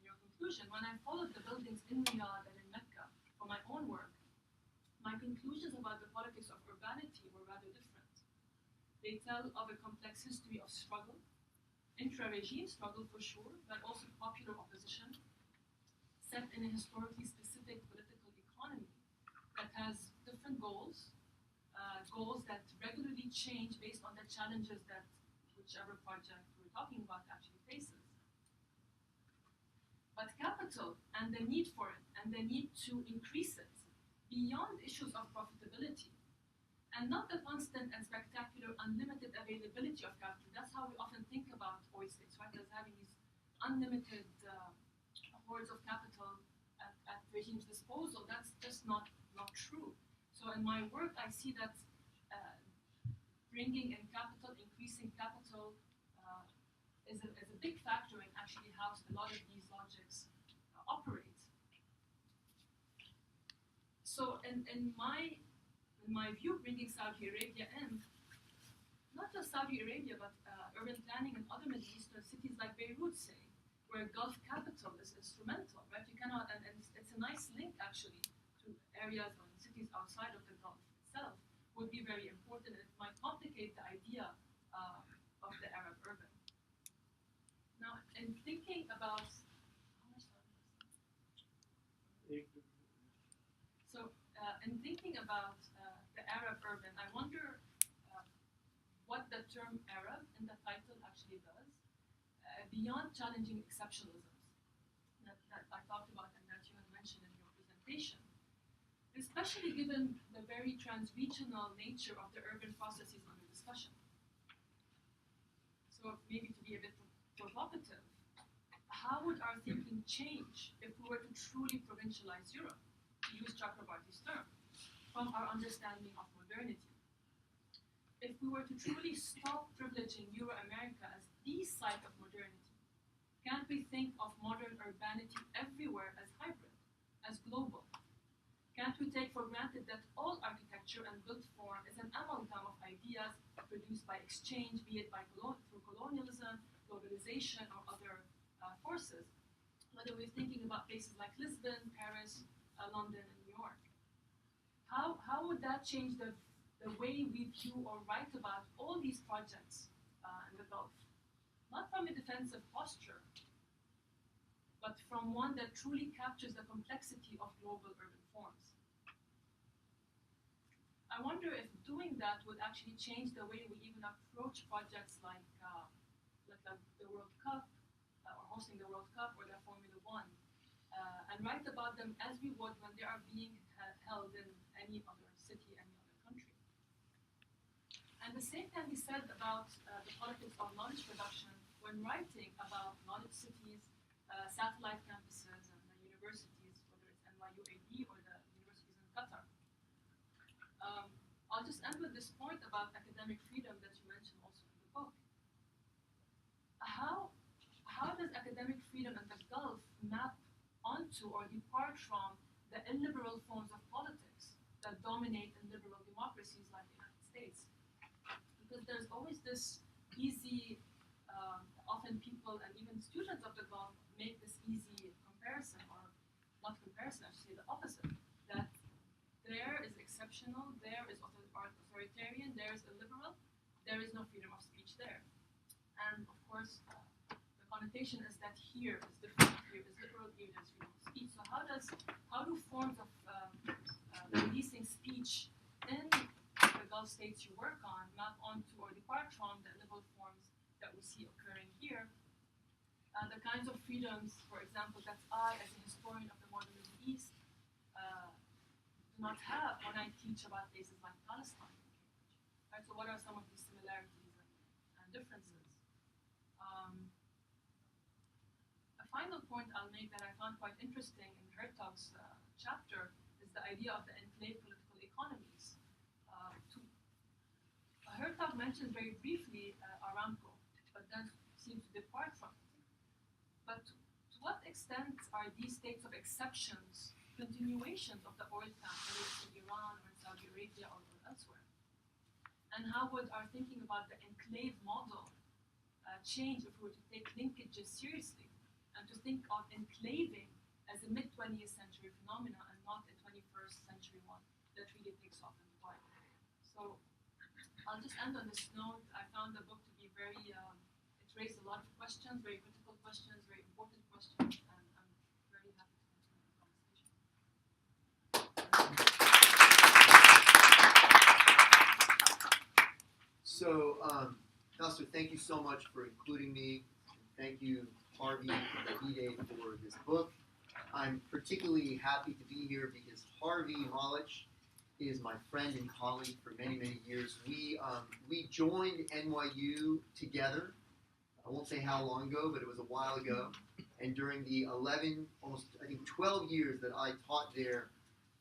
your conclusion, when I followed the buildings in Riyadh and in Mecca for my own work, my conclusions about the politics of urbanity were rather different. They tell of a complex history of struggle, intra-regime struggle for sure, but also popular opposition, set in a historically specific political economy that has different goals, goals that regularly change based on the challenges that whichever project we're talking about actually faces. But capital and the need for it and the need to increase it beyond issues of profitability and not the constant and spectacular unlimited availability of capital. That's how we often think about oil states, right? As having these unlimited hordes of capital at regime's disposal. That's just not true. So in my work, I see that bringing in capital, increasing capital is a big factor in actually how a lot of these logics operate. So in my view, bringing Saudi Arabia in, not just Saudi Arabia, but urban planning in other Middle Eastern cities like Beirut, say, where Gulf capital is instrumental, right? You cannot, and it's a nice link actually to areas or cities outside of the Gulf itself, would be very important. It might complicate the idea of the Arab urban. Now, in thinking about, in thinking about the Arab urban, I wonder what the term Arab in the title actually does, beyond challenging exceptionalisms that I talked about and that you had mentioned in your presentation, especially given the very trans-regional nature of the urban processes under discussion. So maybe to be a bit provocative, how would our thinking change if we were to truly provincialize Europe, to use Chakrabarty's term, from our understanding of modernity? If we were to truly stop privileging Euro-America as the site of modernity, can't we think of modern urbanity everywhere as hybrid, as global? Can't we take for granted that all architecture and built form is an amalgam of ideas produced by exchange, be it through colonialism, globalization, or other forces? Whether we're thinking about places like Lisbon, Paris, London, and New York. How would that change the way we view or write about all these projects in the Gulf? Not from a defensive posture, but from one that truly captures the complexity of global urban forms. I wonder if doing that would actually change the way we even approach projects like the World Cup, or hosting the World Cup, or the Formula One, and write about them as we would when they are being held in any other city, any other country. And the same can be said about the politics of knowledge production when writing about knowledge cities, satellite campuses, and the universities, whether it's NYU AD or the universities in Qatar. I'll just end with this point about academic freedom that you mentioned also in the book. How does academic freedom in the Gulf map onto or depart from the illiberal forms of politics that dominate in liberal democracies like the United States? Because there's always this easy, often people and even students of the Gulf make this easy comparison, or not comparison, I should say the opposite, that there is exceptional, there is authoritarian, there is illiberal, there is no freedom of speech there. And of course, the connotation is that here is different, here is liberal, here is freedom of speech. So how do forms of releasing speech in the Gulf states you work on map onto or depart from the liberal forms that we see occurring here? The kinds of freedoms, for example, that I, as a historian of the modern Middle East, do not have when I teach about places like Palestine. Right? So what are some of these similarities and differences? A final point I'll make that I found quite interesting in Hertog's chapter is the idea of the enclave political economies. Hertog mentioned very briefly Aramco, but then seemed to depart from it. But to what extent are these states of exceptions continuations of the oil camp, whether it's in Iran or in Saudi Arabia or elsewhere? And how would our thinking about the enclave model change if we were to take linkages seriously and to think of enclaving as a mid-20th century phenomenon and not a 21st century one that really takes off in the wild? So I'll just end on this note. I found the book to be very, it raised a lot of questions, very critical questions, very important questions, and I'm very happy to continue the conversation. So, Nasser, thank you so much for including me. Thank you, Harvey and Davide, for this book. I'm particularly happy to be here because Harvey Molotch is my friend and colleague for many, many years. We joined NYU together. I won't say how long ago, but it was a while ago. And during the 11, almost I think 12 years that I taught there,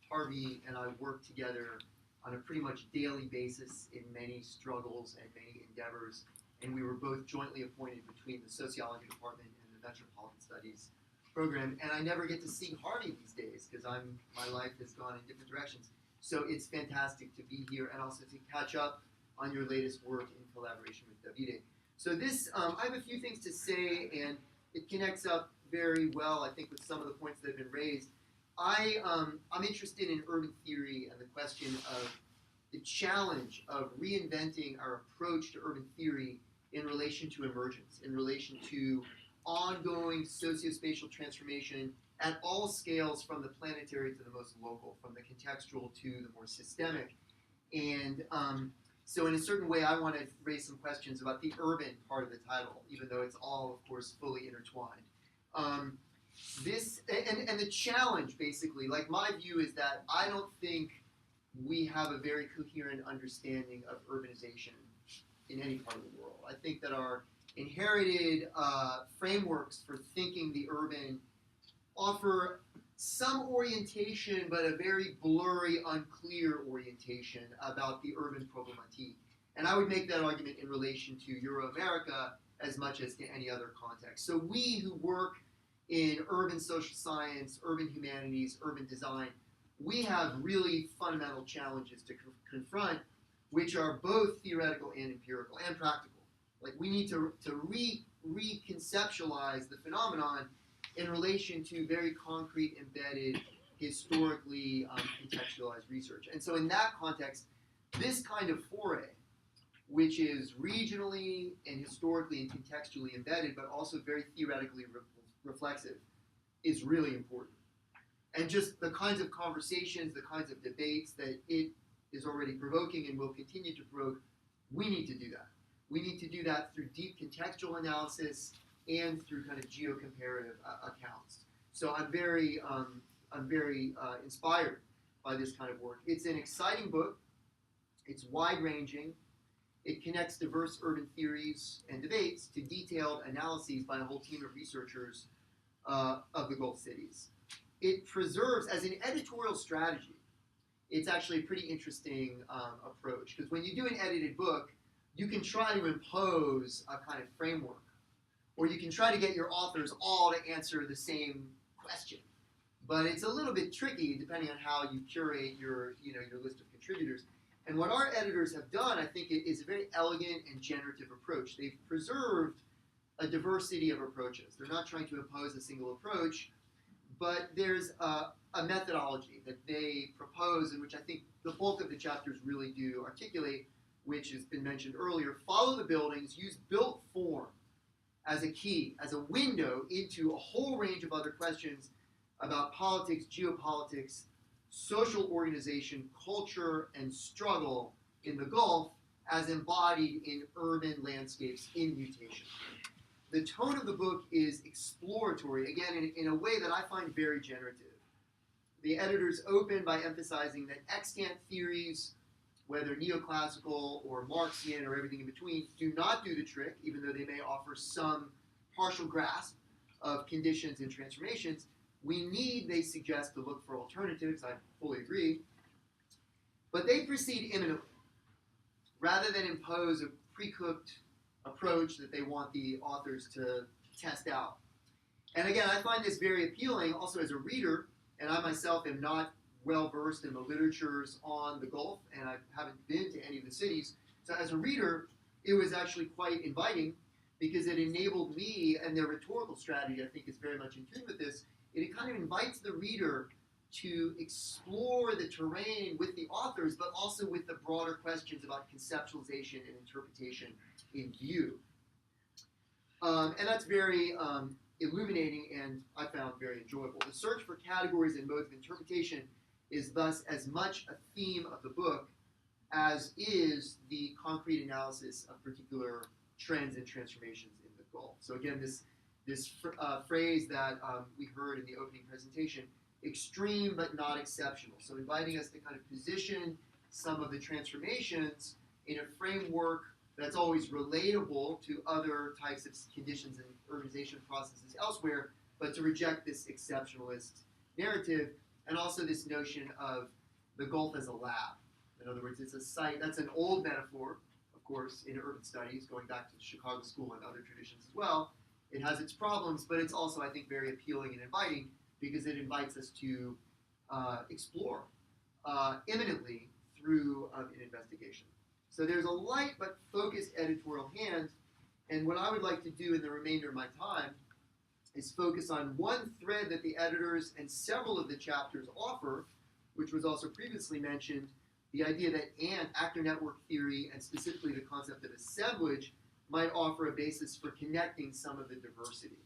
Harvey and I worked together on a pretty much daily basis in many struggles and many endeavors. And we were both jointly appointed between the sociology department and the metropolitan studies program. And I never get to see Harvey these days because my life has gone in different directions. So it's fantastic to be here and also to catch up on your latest work in collaboration with Davide. So this, I have a few things to say, and it connects up very well, I think, with some of the points that have been raised. I'm interested in urban theory and the question of the challenge of reinventing our approach to urban theory in relation to emergence, in relation to ongoing sociospatial transformation at all scales, from the planetary to the most local, from the contextual to the more systemic. And so in a certain way, I want to raise some questions about the urban part of the title, even though it's all, of course, fully intertwined. And the challenge, basically, like my view is that I don't think we have a very coherent understanding of urbanization in any part of the world. I think that our inherited frameworks for thinking the urban offer some orientation, but a very blurry, unclear orientation about the urban problematique. And I would make that argument in relation to Euro-America as much as to any other context. So we who work in urban social science, urban humanities, urban design, we have really fundamental challenges to confront, which are both theoretical and empirical and practical. Like we need to reconceptualize the phenomenon in relation to very concrete, embedded, historically contextualized research. And so in that context, this kind of foray, which is regionally and historically and contextually embedded, but also very theoretically reflexive, is really important. And just the kinds of conversations, the kinds of debates that it is already provoking and will continue to provoke, we need to do that. We need to do that through deep contextual analysis and through kind of geocomparative accounts. So I'm very inspired by this kind of work. It's an exciting book. It's wide-ranging. It connects diverse urban theories and debates to detailed analyses by a whole team of researchers of the Gulf cities. It preserves, as an editorial strategy, it's actually a pretty interesting approach, because when you do an edited book, you can try to impose a kind of framework, or you can try to get your authors all to answer the same question. But it's a little bit tricky depending on how you curate your list of contributors. And what our editors have done, I think, is a very elegant and generative approach. They've preserved a diversity of approaches. They're not trying to impose a single approach, but there's a methodology that they propose, in which I think the bulk of the chapters really do articulate, which has been mentioned earlier. Follow the buildings, use built form as a key, as a window into a whole range of other questions about politics, geopolitics, social organization, culture, and struggle in the Gulf as embodied in urban landscapes in mutation. The tone of the book is exploratory, again, in a way that I find very generative. The editors open by emphasizing that extant theories, whether neoclassical or Marxian or everything in between, do not do the trick, even though they may offer some partial grasp of conditions and transformations. We need, they suggest, to look for alternatives. I fully agree. But they proceed imminently, rather than impose a pre-cooked approach that they want the authors to test out. And again, I find this very appealing also as a reader, and I myself am not well versed in the literatures on the Gulf, and I haven't been to any of the cities. So as a reader, it was actually quite inviting because it enabled me, and their rhetorical strategy, I think, is very much in tune with this. It kind of invites the reader to explore the terrain with the authors, but also with the broader questions about conceptualization and interpretation in view. And that's very illuminating and I found very enjoyable. The search for categories and modes of interpretation is thus as much a theme of the book as is the concrete analysis of particular trends and transformations in the Gulf. So again, this phrase that we heard in the opening presentation, extreme but not exceptional. So inviting us to kind of position some of the transformations in a framework that's always relatable to other types of conditions and urbanization processes elsewhere, but to reject this exceptionalist narrative, and also this notion of the Gulf as a lab. In other words, it's a site, that's an old metaphor, of course, in urban studies, going back to the Chicago School and other traditions as well. It has its problems, but it's also, I think, very appealing and inviting because it invites us to explore imminently through an investigation. So there's a light but focused editorial hand, and what I would like to do in the remainder of my time is focus on one thread that the editors and several of the chapters offer, which was also previously mentioned, the idea that actor network theory, and specifically the concept of assemblage, might offer a basis for connecting some of the diversity.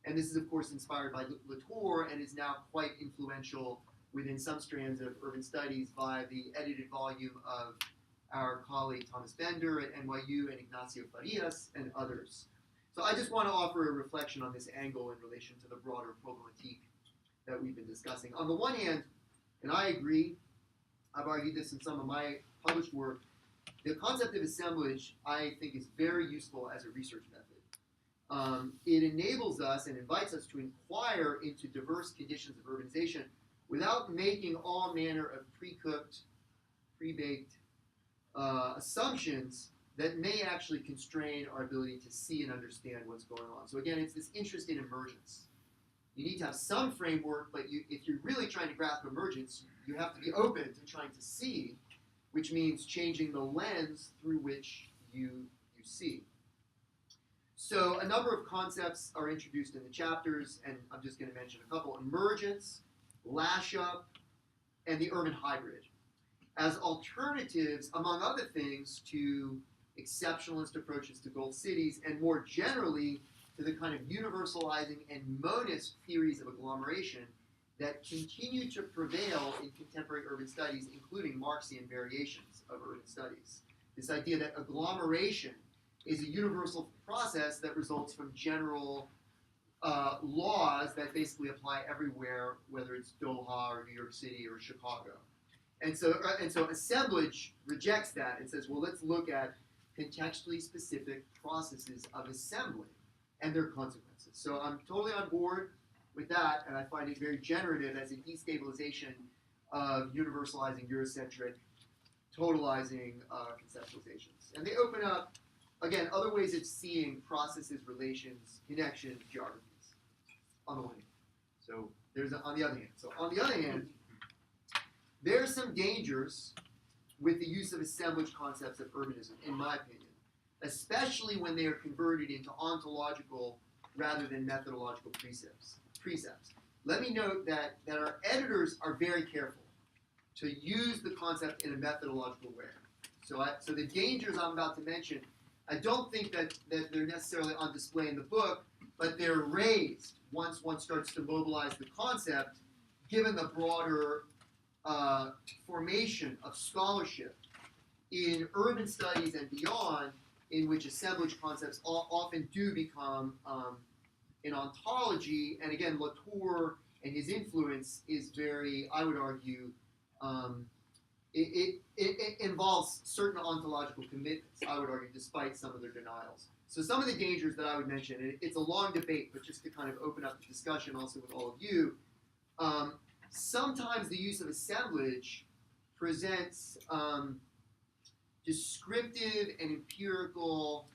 And this is, of course, inspired by Latour and is now quite influential within some strands of urban studies via the edited volume of our colleague Thomas Bender at NYU and Ignacio Farias and others. So I just want to offer a reflection on this angle in relation to the broader problematique that we've been discussing. On the one hand, and I agree, I've argued this in some of my published work, the concept of assemblage, I think, is very useful as a research method. It enables us and invites us to inquire into diverse conditions of urbanization without making all manner of pre-cooked, pre-baked assumptions that may actually constrain our ability to see and understand what's going on. So again, it's this interest in emergence. You need to have some framework, but if you're really trying to grasp emergence, you have to be open to trying to see, which means changing the lens through which you see. So a number of concepts are introduced in the chapters, and I'm just going to mention a couple. Emergence, lash up, and the urban hybrid as alternatives, among other things, to exceptionalist approaches to Gulf cities, and more generally to the kind of universalizing and monist theories of agglomeration that continue to prevail in contemporary urban studies, including Marxian variations of urban studies. This idea that agglomeration is a universal process that results from general laws that basically apply everywhere, whether it's Doha or New York City or Chicago. And so assemblage rejects that and says, well, let's look at contextually specific processes of assembly and their consequences. So I'm totally on board with that, and I find it very generative as a destabilization of universalizing Eurocentric, totalizing conceptualizations. And they open up, again, other ways of seeing processes, relations, connections, geographies, on the one hand. So there's on the other hand. So on the other hand, there are some dangers with the use of assemblage concepts of urbanism, in my opinion, especially when they are converted into ontological rather than methodological precepts. Let me note that our editors are very careful to use the concept in a methodological way. So the dangers I'm about to mention, I don't think that they're necessarily on display in the book, but they're raised once one starts to mobilize the concept, given the broader formation of scholarship in urban studies and beyond, in which assemblage concepts often do become an ontology. And again, Latour and his influence is very, I would argue, it involves certain ontological commitments, I would argue, despite some of their denials. So some of the dangers that I would mention, and it's a long debate, but just to kind of open up the discussion also with all of you, sometimes the use of assemblage presents descriptive and empirical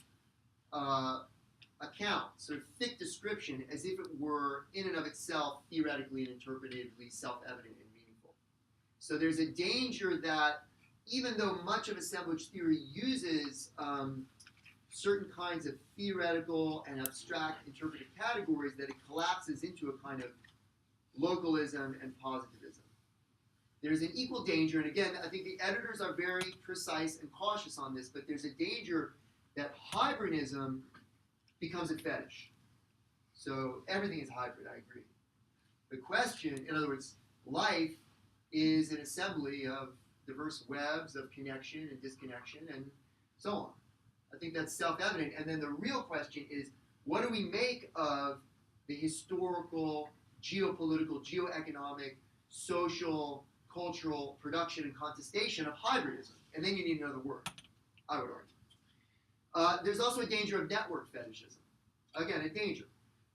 account, sort of thick description, as if it were in and of itself theoretically and interpretatively self-evident and meaningful. So there's a danger that even though much of assemblage theory uses certain kinds of theoretical and abstract interpretive categories, that it collapses into a kind of localism and positivism. There's an equal danger, and again, I think the editors are very precise and cautious on this, but there's a danger that hybridism becomes a fetish. So everything is hybrid, I agree. The question, in other words, life is an assembly of diverse webs of connection and disconnection and so on. I think that's self-evident. And then the real question is, what do we make of the historical, geopolitical, geoeconomic, social, cultural production and contestation of hybridism? And then you need another word, I would argue. There's also a danger of network fetishism. Again, a danger.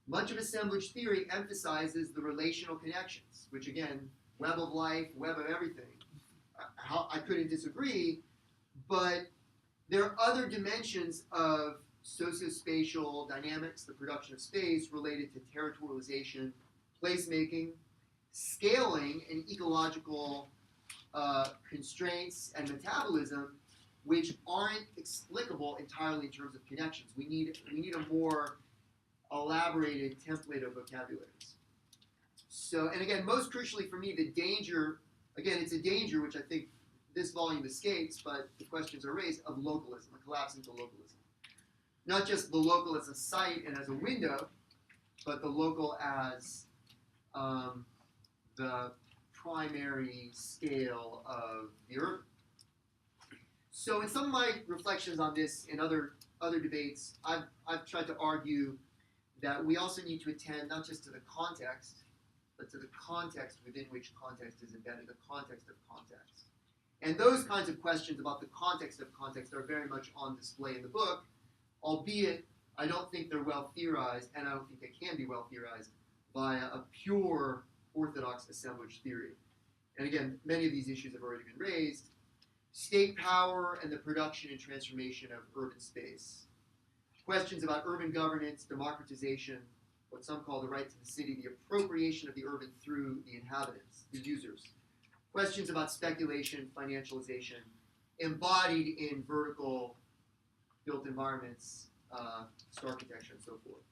Much of assemblage theory emphasizes the relational connections, which again, web of life, web of everything. I couldn't disagree, but there are other dimensions of sociospatial dynamics, the production of space, related to territorialization, placemaking, scaling, and ecological constraints and metabolism, which aren't explicable entirely in terms of connections. We need a more elaborated template of vocabularies. So, and again, most crucially for me, the danger, again, it's a danger which I think this volume escapes, but the questions are raised, of localism, a collapse into localism. Not just the local as a site and as a window, but the local as the primary scale of the urban. So in some of my reflections on this in other debates, I've tried to argue that we also need to attend not just to the context, but to the context within which context is embedded, the context of context. And those kinds of questions about the context of context are very much on display in the book, albeit I don't think they're well theorized, and I don't think they can be well theorized via a pure orthodox assemblage theory. And again, many of these issues have already been raised. State power and the production and transformation of urban space. Questions about urban governance, democratization, what some call the right to the city, the appropriation of the urban through the inhabitants, the users. Questions about speculation, financialization, embodied in vertical built environments, architecture, and so forth.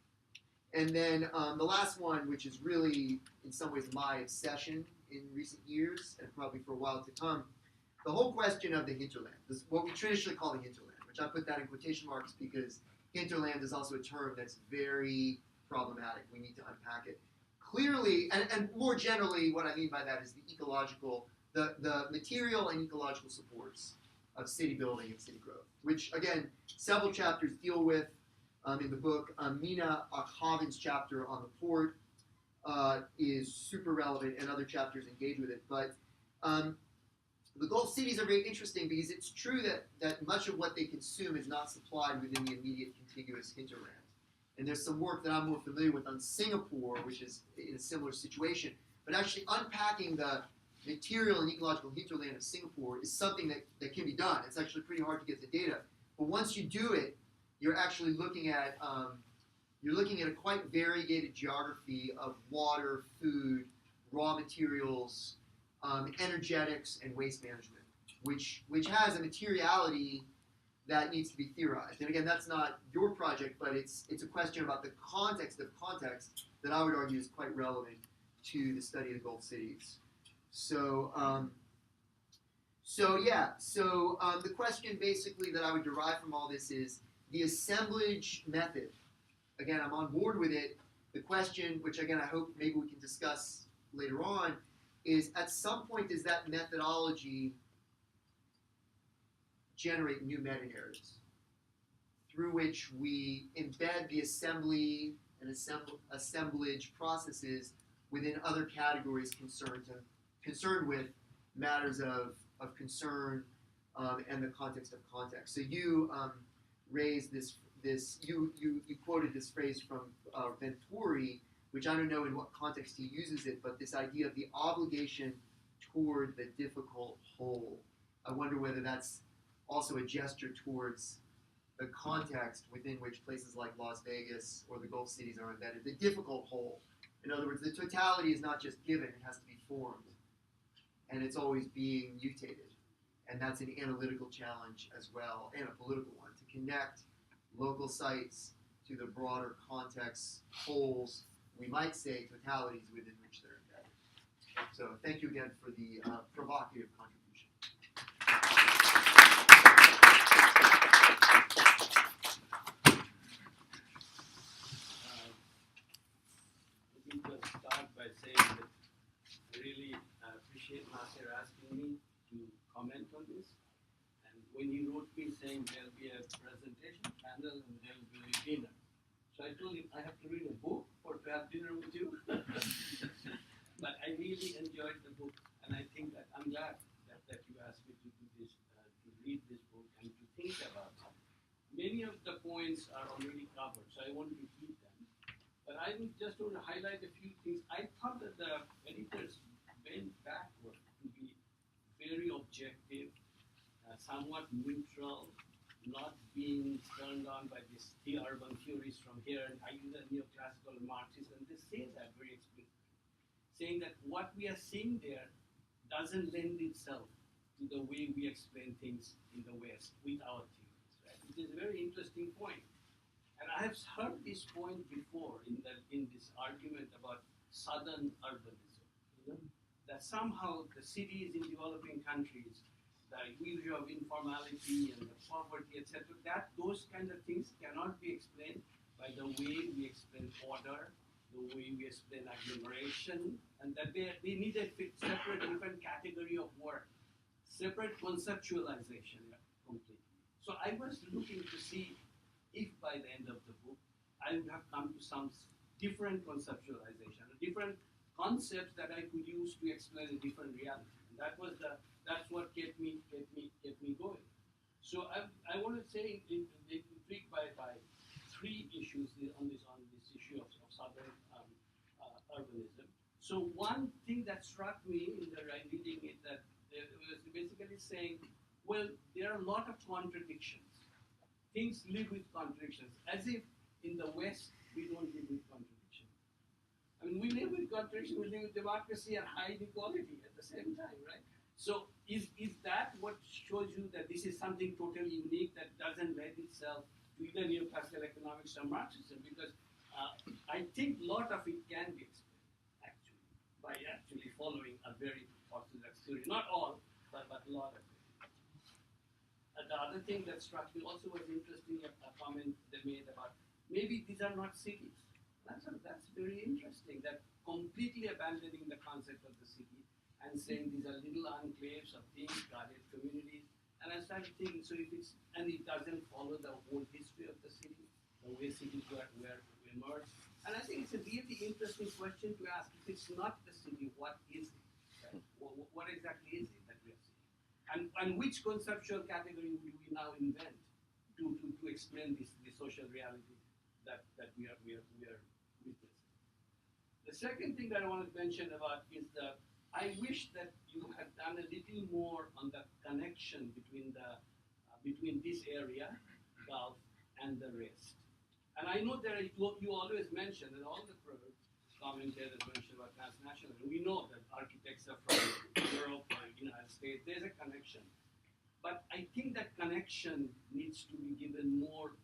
And then the last one, which is really, in some ways, my obsession in recent years, and probably for a while to come, the whole question of the hinterland, this, what we traditionally call the hinterland, which I put that in quotation marks because hinterland is also a term that's very problematic. We need to unpack it. Clearly, and more generally, what I mean by that is the ecological, the material and ecological supports of city building and city growth, which, again, several chapters deal with in the book. Mina Akhavan's chapter on the port is super relevant, and other chapters engage with it. But the Gulf cities are very interesting because it's true that much of what they consume is not supplied within the immediate contiguous hinterland. And there's some work that I'm more familiar with on Singapore, which is in a similar situation. But actually unpacking the material and ecological hinterland of Singapore is something that can be done. It's actually pretty hard to get the data. But once you do it, you're actually looking at a quite variegated geography of water, food, raw materials, energetics, and waste management, which has a materiality that needs to be theorized. And again, that's not your project, but it's a question about the context of context that I would argue is quite relevant to the study of the Gulf cities. So the question basically that I would derive from all this is the assemblage method. Again, I'm on board with it. The question, which again I hope maybe we can discuss later on, is at some point does that methodology generate new meta-narratives through which we embed the assembly and assemblage processes within other categories concerned with matters of concern and the context of context. So you raised you quoted this phrase from Venturi, which I don't know in what context he uses it, but this idea of the obligation toward the difficult whole. I wonder whether that's also a gesture towards the context within which places like Las Vegas or the Gulf cities are embedded, the difficult whole. In other words, the totality is not just given, it has to be formed. And it's always being mutated. And that's an analytical challenge as well, and a political one, to connect local sites to the broader context, wholes, we might say totalities within which they're embedded. So thank you again for the provocative contribution. Let me just start by saying that I really appreciate Nasir asking me to comment on this. And when he wrote me saying there'll be a presentation panel and there'll be a dinner. So I told him I have to read a book or to have dinner with you. But I really enjoyed the book, and I think that I'm glad that you asked me to do this, to read this book and to think about it. Many of the points are already covered, so I won't repeat them. But I would just want to highlight a few things. I thought that the editors went backward to be very objective, somewhat neutral, not being turned on by the urban theories from here, and I use a neoclassical Marxist, and they say that very explicitly, saying that what we are seeing there doesn't lend itself to the way we explain things in the West with our theories, right? It is a very interesting point. And I have heard this point before in this argument about southern urbanism, that somehow the cities in developing countries, the issue of informality and the poverty, etc., that those kind of things cannot be explained by the way we explain order, the way we explain agglomeration, and that they need a separate, different category of work, separate conceptualization completely. So I was looking to see if by the end of the book, I would have come to some different conceptualization, different concepts that I could use to explain a different reality. And that's what kept me going. So I want to say, intrigued by three issues on this issue of southern urbanism. So one thing that struck me in the reading it that it was basically saying, well, there are a lot of contradictions. Things live with contradictions, as if in the West we don't live with contradiction. I mean, we live with contradiction, we live with democracy and high inequality at the same time, right? So is that what shows you that this is something totally unique that doesn't lend itself to either neoclassical economics or Marxism? Because I think a lot of it can be explained, actually, by actually following a very orthodox theory. Not all, but a lot of it. The other thing that struck me also was interesting, a comment they made about maybe these are not cities. That's very interesting, that completely abandoning the concept of the city and saying these are little enclaves of things, guarded communities. And I started thinking, so if it doesn't follow the whole history of the city, the way cities were emerged. And I think it's a really interesting question to ask. If it's not the city, what is it? Right? What exactly is it that we are seeing? And which conceptual category would we now invent to explain this social reality that we are witnessing? The second thing that I want to mention about is I wish that you had done a little more on the connection between this area, Gulf, and the rest. And I know that you always mention, and all the commentators mention about transnational. We know that architects are from Europe or United States. There's a connection. But I think that connection needs to be given more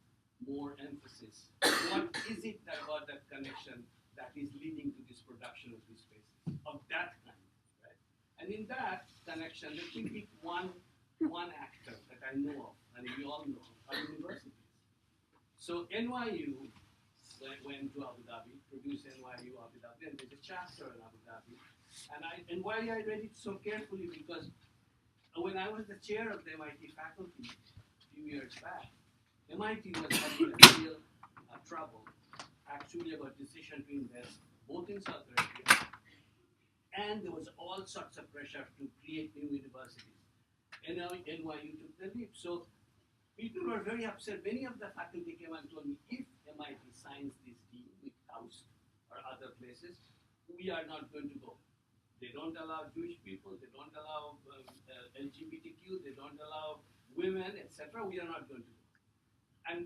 emphasis. What is it about that connection that is leading to this production of these spaces of that kind, right? And in that connection, let me pick one actor that I know of, and we all know, are universities. So NYU went to Abu Dhabi, produced NYU Abu Dhabi, and there's a chapter in Abu Dhabi. And why I read it so carefully, because when I was the chair of the MIT faculty a few years back, MIT was having a real trouble actually about decision to invest both in South Arabia, and there was all sorts of pressure to create new universities. And NYU took the leap. So people were very upset. Many of the faculty came and told me, if MIT signs this deal with KAUST or other places, we are not going to go. They don't allow Jewish people, they don't allow LGBTQ, they don't allow women, etc. We are not going to go. And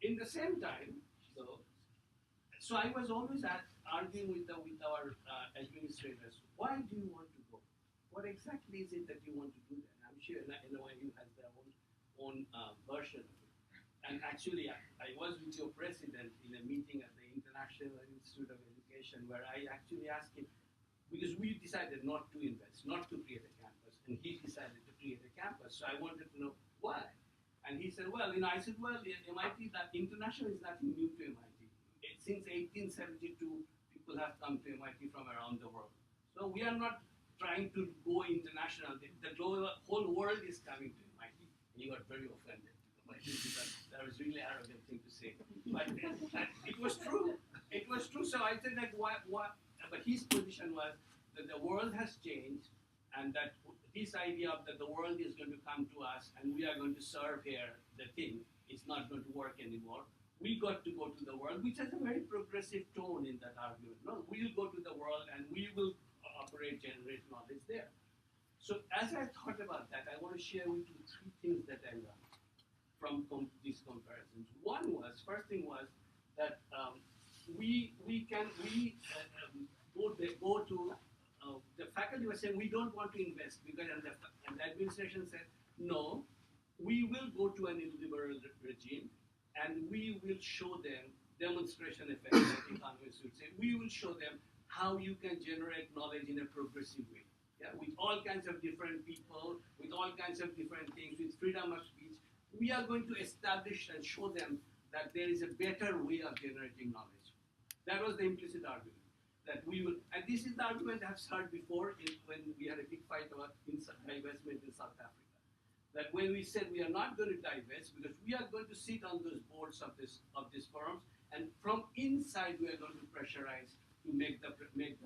in the same time, so I was always arguing with our administrators, why do you want to go? What exactly is it that you want to do there? I'm sure NYU has their own version of it. And actually, I was with your president in a meeting at the International Institute of Education where I actually asked him, because we decided not to invest, not to create a campus, and he decided to create a campus. So I wanted to know why. And he said, well, I said, well, MIT, that international is nothing new to MIT. Since 1872, people have come to MIT from around the world. So we are not trying to go international. The whole world is coming to MIT. And you got very offended because that was really arrogant thing to say. But it was true. It was true. So I said that what? But his position was that the world has changed, and that this idea of that the world is going to come to us and we are going to serve here the thing is not going to work anymore. We got to go to the world, which has a very progressive tone in that argument. No, we'll go to the world and we will operate, generate knowledge there. So as I thought about that, I want to share with you three things that I learned from these comparisons. First thing was that the faculty was saying we don't want to invest because and the administration said no, we will go to an illiberal regime and we will show them demonstration effect, like economists would say. We will show them how you can generate knowledge in a progressive way. Yeah, with all kinds of different people, with all kinds of different things, with freedom of speech. We are going to establish and show them that there is a better way of generating knowledge. That was the implicit argument. That we will, and this is the argument I've heard before when we had a big fight about divestment in South Africa. That when we said we are not going to divest because we are going to sit on those boards of these firms, and from inside we are going to pressurize to make the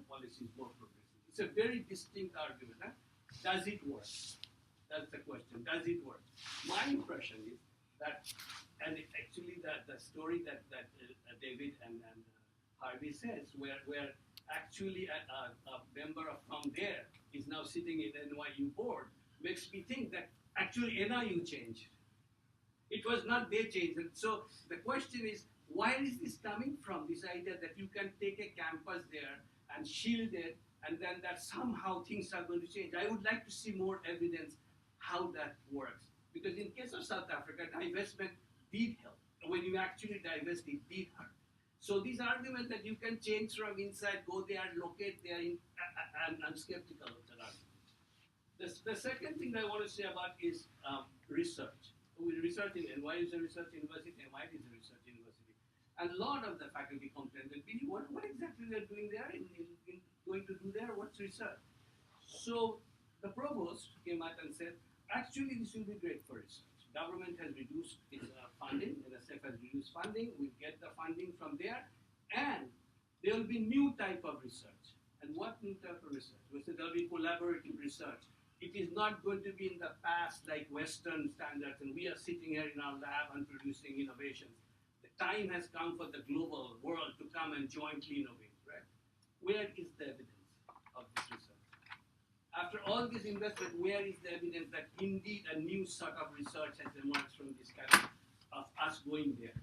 policies more progressive. It's a very distinct argument. Huh? Does it work? That's the question. Does it work? My impression is that, and actually the story that David and Harvey says, where actually a member from there is now sitting in the NYU board, makes me think that actually NYU changed. It was not their change. And so the question is, where is this coming from? This idea that you can take a campus there and shield it, and then that somehow things are going to change. I would like to see more evidence how that works. Because in case of South Africa, divestment did help. When you actually divest, it did hurt. So this argument that you can change from inside, go there, locate there, I'm skeptical of that argument. The second thing I want to say about is research. Research in NYU is a research university, MIT is a research university. And a lot of the faculty complain that, what exactly they're doing there, in going to do there, what's research? So the provost came out and said, actually this will be great for research. Government has reduced its funding, NSF has reduced funding, we get the funding from there, and there will be new type of research. And what new type of research? We said there will be collaborative research. It is not going to be in the past like Western standards, and we are sitting here in our lab and producing innovations. The time has come for the global world to come and jointly innovate, right? Where is the evidence of this research? After all this investment, where is the evidence that indeed a new sort of research has emerged from this kind of us going there?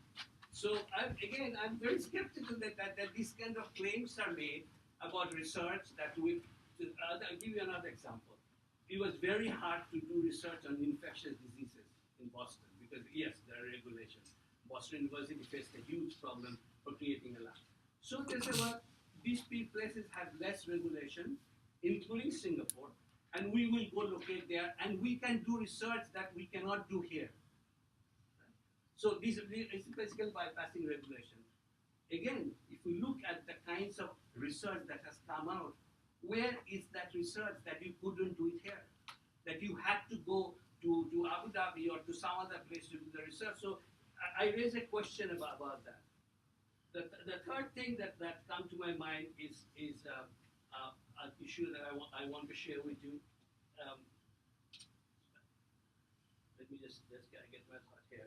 So I'm very skeptical that these kind of claims are made about research that will. I'll give you another example. It was very hard to do research on infectious diseases in Boston because yes, there are regulations. Boston University faced a huge problem for creating a lab. So they said, well, these places have less regulation, including Singapore, and we will go locate there, and we can do research that we cannot do here. So this is basically bypassing regulation. Again, if we look at the kinds of research that has come out, where is that research that you couldn't do it here? That you had to go to Abu Dhabi or to some other place to do the research. So I raise a question about that. The third thing that comes to my mind is an issue that I want to share with you. Let me just get my thought here.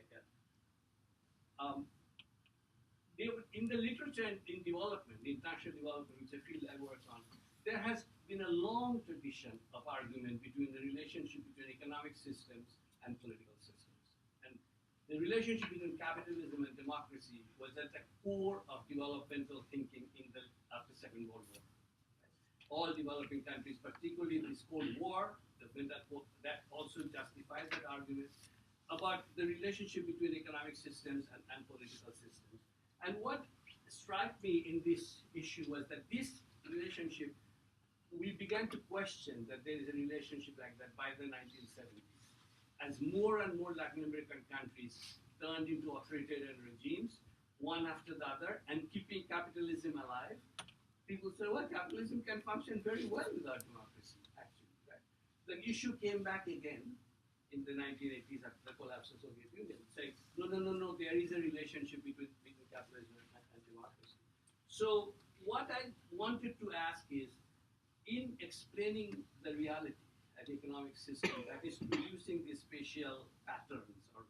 In the literature and in development, international development, which is a field I work on, there has been a long tradition of argument between the relationship between economic systems and political systems. And the relationship between capitalism and democracy was at the core of developmental thinking after Second World War. All developing countries, particularly in this Cold War, that also justifies that argument about the relationship between economic systems and political systems. And what struck me in this issue was that this relationship, we began to question that there is a relationship like that by the 1970s. As more and more Latin American countries turned into authoritarian regimes, one after the other, and keeping capitalism alive, people said, well, capitalism can function very well without democracy, actually. Right? The issue came back again in the 1980s after the collapse of the Soviet Union, saying, no, there is a relationship between capitalism and democracy. So what I wanted to ask is, in explaining the reality an economic system that is producing these spatial patterns or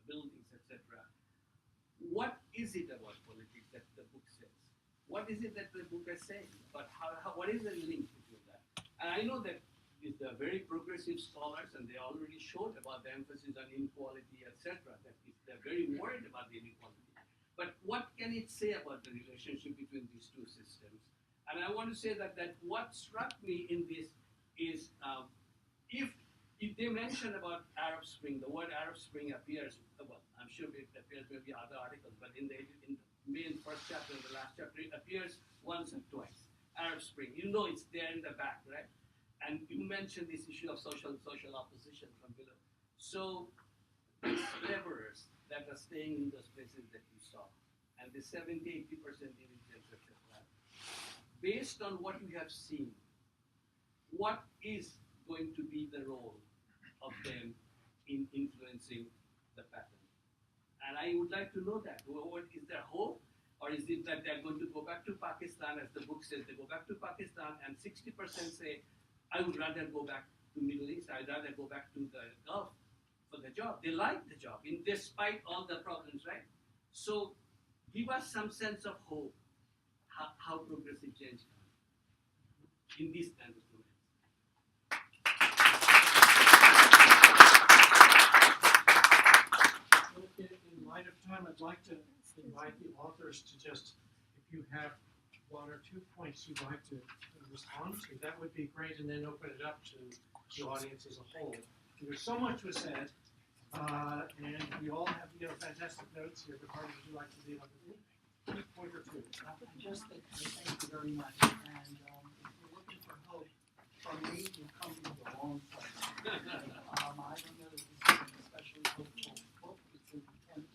buildings, etc. What is it about politics that the book says? What is it that the book is saying? But what is the link between that? And I know that the very progressive scholars, and they already showed about the emphasis on inequality, etc. That they're very worried about the inequality. But what can it say about the relationship between these two systems? And I want to say that what struck me in this is if they mention about Arab Spring, the word Arab Spring appears, well, I'm sure it appears maybe other articles, but in the main first chapter and the last chapter, it appears once and twice. Arab Spring, you know it's there in the back, right? And you mentioned this issue of social opposition from below. So these laborers that are staying in those places that you saw, and the 70-80% diligence, etc., based on what you have seen, what is going to be the role of them in influencing the pattern? And I would like to know that. What is there hope? Or is it that they're going to go back to Pakistan, as the book says, they go back to Pakistan, and 60% say, I would rather go back to Middle East, I'd rather go back to the Gulf for the job. They like the job, despite all the problems, right? So give us some sense of hope, how progressive change comes in this kind of domain. In light of time, I'd like to invite the authors to just, if you have one or two points you'd like to respond to, that would be great, and then open it up to the audience as a whole. There's so much was said, and we all have fantastic notes here, but Harvey, would you like to lead on with a point or two? Just that I thank you very much, and if you're looking for hope, from me, you've come to the wrong place. I don't know that this is an especially hopeful book. It's an attempt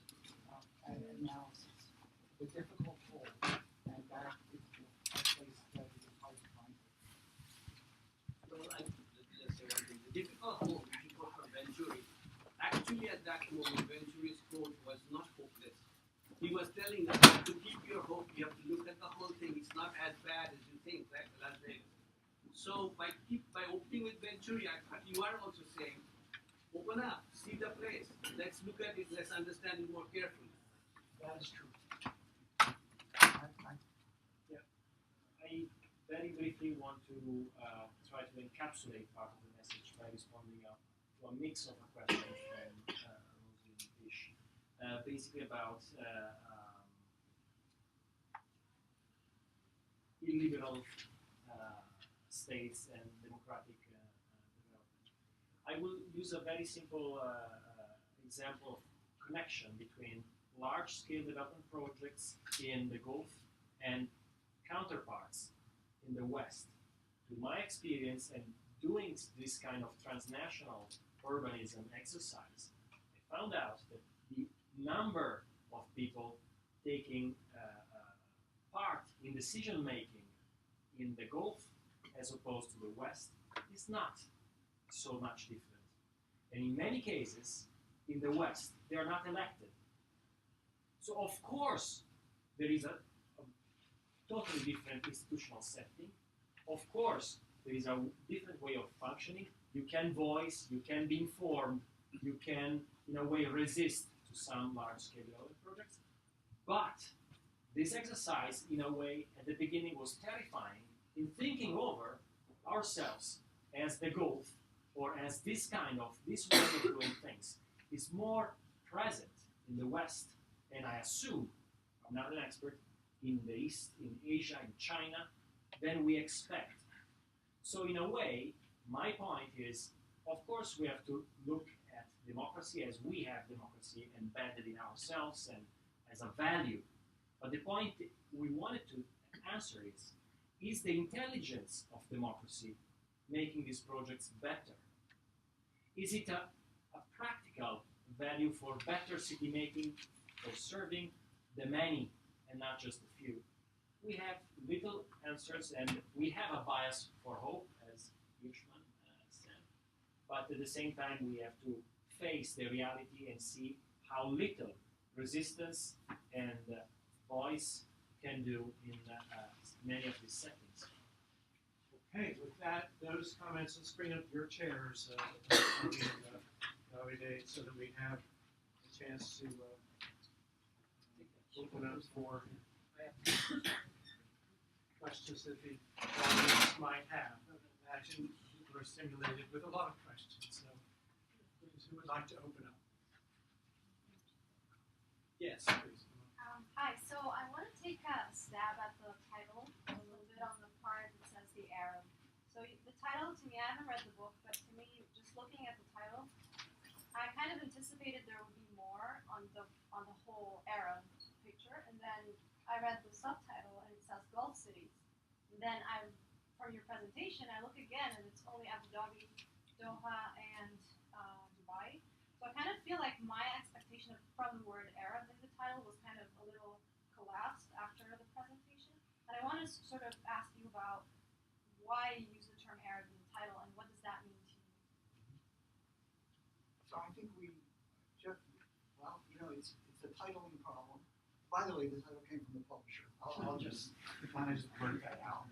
at analysis. The difficult goal, and that is the place that is hard to find. Well, let's say one thing. The difficult hope, if you quote from Venturi, actually at that moment, Venturi's quote was not hopeless. He was telling us that to keep your hope, you have to look at the whole thing. It's not as bad as you think, right? Las Vegas. So by opening with Venturi, you are also saying, open up, see the place. Let's look at it, let's understand it more carefully. That is true. I very briefly want to try to encapsulate part of the message by responding to a mix of a question from Rosie and Bish, basically about illiberal states and democratic development. I will use a very simple example of connection between large-scale development projects in the Gulf and counterparts in the West. To my experience and doing this kind of transnational urbanism exercise, I found out that the number of people taking part in decision making in the Gulf as opposed to the West is not so much different. And in many cases, in the West, they are not elected. So of course, there is a totally different institutional setting. Of course, there is a different way of functioning. You can voice, you can be informed, you can, in a way, resist to some large-scale development projects. But this exercise, in a way, at the beginning was terrifying in thinking over ourselves as the Gulf or as this way of doing things. It's more present in the West, and I assume, I'm not an expert, in the East, in Asia, in China, than we expect. So in a way, my point is, of course, we have to look at democracy as we have democracy embedded in ourselves and as a value. But the point we wanted to answer is the intelligence of democracy making these projects better? Is it a practical value for better city making, for serving the many and not just the few? We have little answers, and we have a bias for hope, as Bushman said. But at the same time, we have to face the reality and see how little resistance and voice can do in many of these settings. Okay, with that, those comments, let's bring up your chairs, Davide, so that we have a chance to open up for questions that the audience might have. I imagine we're stimulated with a lot of questions, so who would like to open up? Yes, please. Hi, so I want to take a stab at the title a little bit on the part that says the Arab. So the title, to me, I haven't read the book, but to me, just looking at the title, I kind of anticipated there would be more on the whole Arab picture, and then I read the subtitle and it says Gulf cities. And then from your presentation, I look again and it's only Abu Dhabi, Doha, and Dubai. So I kind of feel like my expectation from the word Arab in the title was kind of a little collapsed after the presentation. And I want to sort of ask you about why you use the term Arab in the title and what does that mean to you? So I think we just, well, it's a titling problem. By the way, the title came from the publisher. I'll just kind of just blurt that out.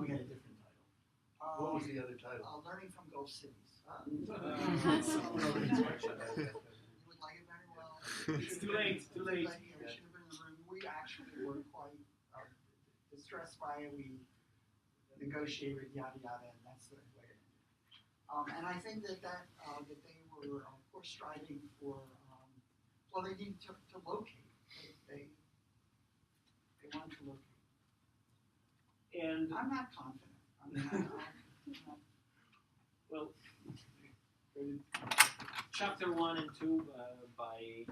We had a different title. What was the other title? Learning from Gulf Cities. You You would like it very well. It's too late, too late. We should have been in the room. We actually were quite distressed by it. We negotiated yada yada, and that's the way it ended. And I think that they were, of course, striving for. Well, they need to locate. They want to locate. And I'm not confident. I'm not. well, chapter 1 and 2 by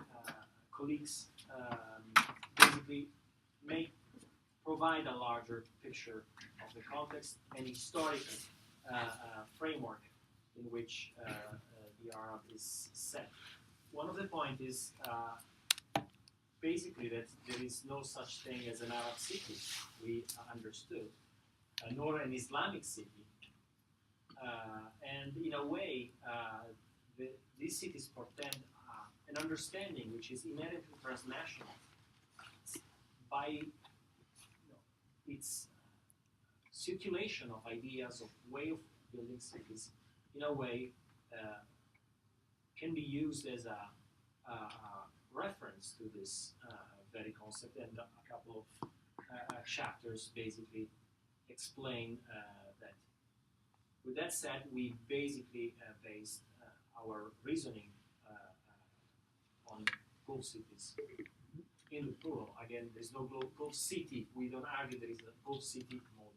colleagues basically may provide a larger picture of the context and historic framework in which the Arab is set. One of the points is basically that there is no such thing as an Arab city, we understood, nor an Islamic city. And in a way, these cities portend an understanding which is inherently transnational by its circulation of ideas, of way of building cities, in a way can be used as a reference to this very concept, and a couple of chapters basically explain that. With that said, we basically based our reasoning on Gulf cities in the plural. Again, there's no Gulf city. We don't argue there is a Gulf city model.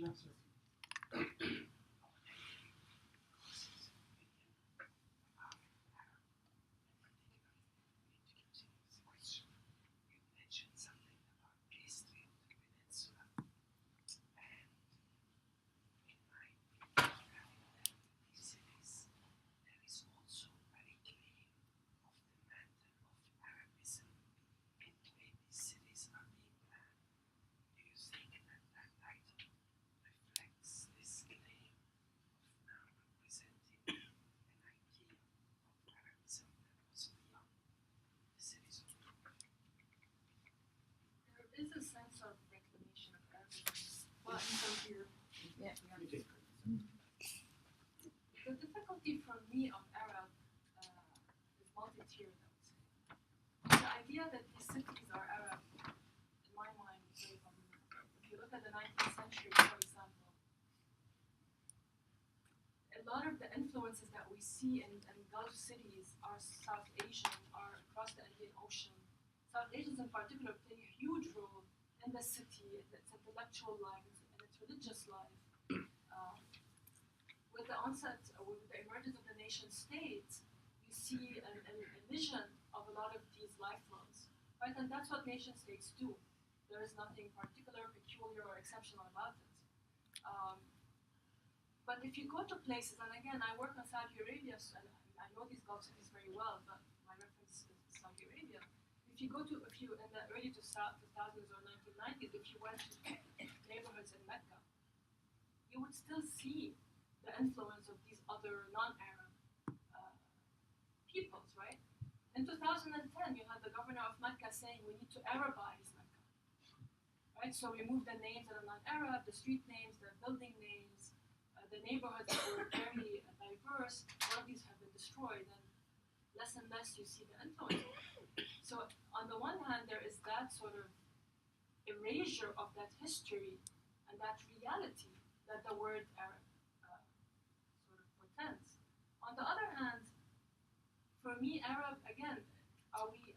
No, sir. There is a sense of reclamation of Arabism. But the difficulty for me of Arab is multi-tiered, I would say. The idea that these cities are Arab, in my mind, is very fundamental. If you look at the 19th century, for example, a lot of the influences that we see in Gulf cities are South Asian, are across the Indian Ocean. South Asians in particular play a huge role in the city, in its intellectual life, and its religious life. With the onset, with the emergence of the nation state, you see a vision of a lot of these lifelines, right? And that's what nation states do. There is nothing particular, peculiar, or exceptional about it. But if you go to places, and again, I work on Saudi Arabia, so, and I know these Gulf cities very well, but my reference is Saudi Arabia. If you in the early 2000s or 1990s, if you went to neighborhoods in Mecca, you would still see the influence of these other non-Arab peoples, right? In 2010, you had the governor of Mecca saying we need to Arabize Mecca, right? So remove the names that are non-Arab, the street names, the building names, the neighborhoods that were very diverse. All of these have been destroyed, and less you see the influence. So on the one hand, there is that sort of erasure of that history and that reality that the word Arab sort of portends. On the other hand, for me, Arab, again, are we,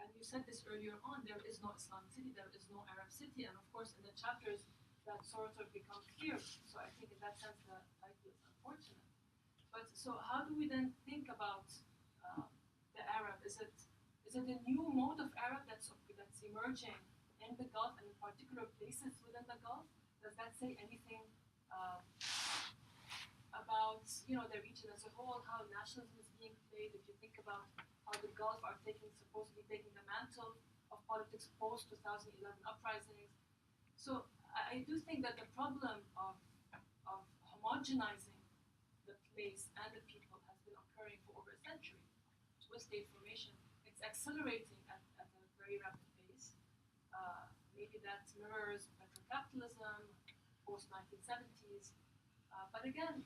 and you said this earlier on, there is no Islamic city, there is no Arab city, and of course in the chapters that sort of become clear. So I think in that sense the title is unfortunate. But so how do we then think about the Arab? Is it a new mode of Arab that's emerging in the Gulf and in particular places within the Gulf? Does that say anything about the region as a whole, how nationalism is being played? If you think about how the Gulf are supposedly taking the mantle of politics post 2011 uprisings. So I do think that the problem of homogenizing the place and the people has been occurring for over a century. With state formation, it's accelerating at a very rapid pace. Maybe that mirrors petrocapitalism, post-1970s. But again,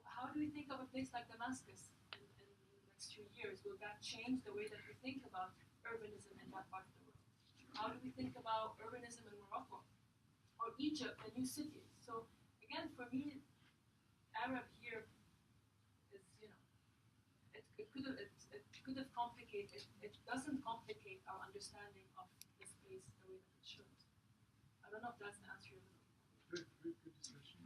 how do we think of a place like Damascus in the next few years? Will that change the way that we think about urbanism in that part of the world? How do we think about urbanism in Morocco? Or Egypt, the new cities? So again, for me, Arab here is, it could have complicated, it doesn't complicate our understanding of this place the way that it should. I don't know if that's the answer you're looking for. Good discussion.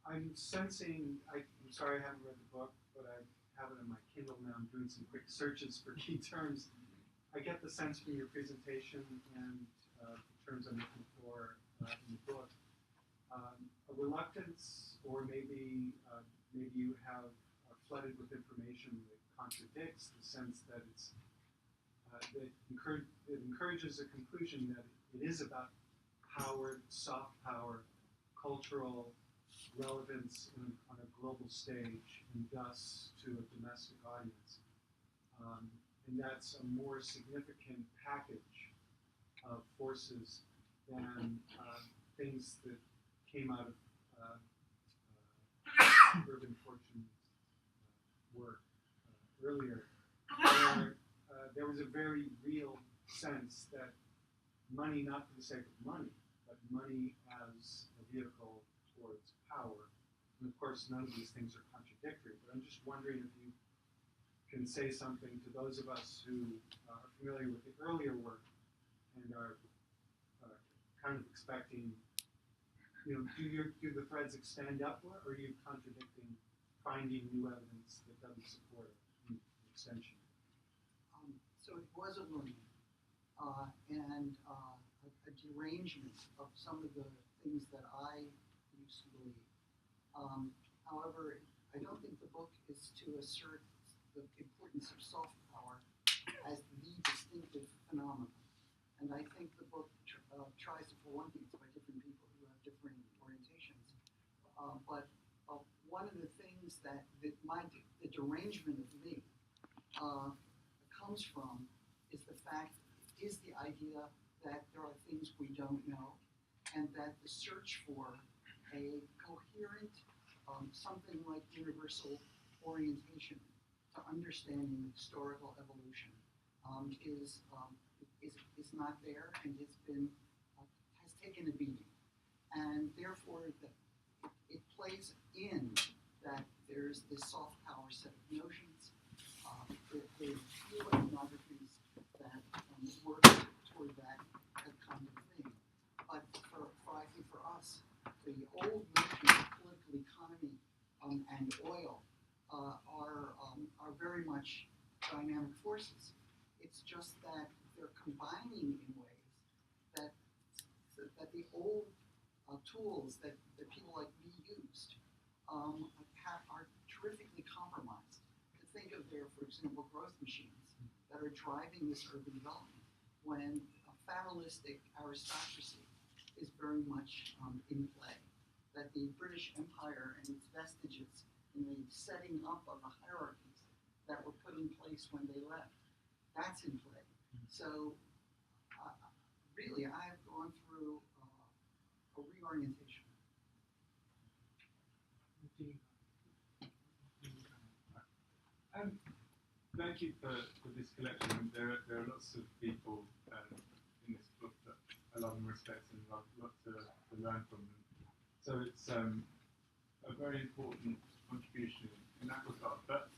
I'm sensing, I'm sorry I haven't read the book, but I have it on my Kindle now. I'm doing some quick searches for key terms. I get the sense from your presentation and the terms I'm looking for in the book, a reluctance, or maybe you have flooded with information that contradicts the sense that it encourages a conclusion that it is about power, soft power, cultural relevance on a global stage, and thus to a domestic audience. And that's a more significant package of forces than things that came out of Urban Fortune's work earlier, where there was a very real sense that money, not for the sake of money, but money as a vehicle towards power. And of course, none of these things are contradictory, but I'm just wondering if you can say something to those of us who are familiar with the earlier work and are kind of expecting, do the threads extend upward, or are you contradicting, finding new evidence that doesn't support an extension? So it was a learning and a derangement of some of the things that I used to believe. However, I don't think the book is to assert the importance of soft power as the distinctive phenomenon. And I think the book tries to, for one thing, it's by different people who have different orientations. But one of the things that the derangement of me comes from is the idea that there are things we don't know, and that the search for a coherent, something like universal orientation to understanding historical evolution is is not there and has taken a beating, and therefore it plays in that there's this soft power set of notions. There's few ethnographies that work toward that kind of thing. But I think for us, the old notions of political economy and oil are very much dynamic forces. It's just that they're combining in ways that the old tools that people like me used are terrifically compromised. To think of their, for example, growth machines that are driving this urban development when a familistic aristocracy is very much in play. That the British Empire and its vestiges in the setting up of the hierarchies that were put in place when they left, that's in play. So really, I have gone through a reorientation. Thank you for this collection. There are lots of people in this book that I love and respect and love to learn from them. So it's a very important contribution in that regard. But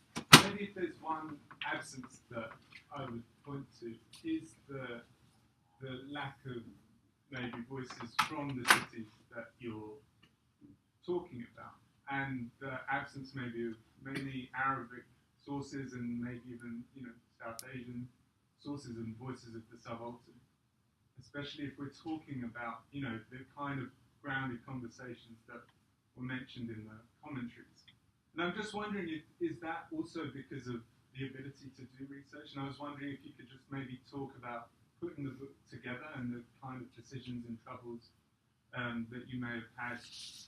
maybe if there's one absence that I would point to is the lack of maybe voices from the cities that you're talking about, and the absence maybe of many Arabic sources and maybe even South Asian sources and voices of the subaltern, especially if we're talking about the kind of grounded conversations that were mentioned in the commentaries. And I'm just wondering is that also because of the ability to do research? And I was wondering if you could just maybe talk about putting the book together and the kind of decisions and troubles that you may have had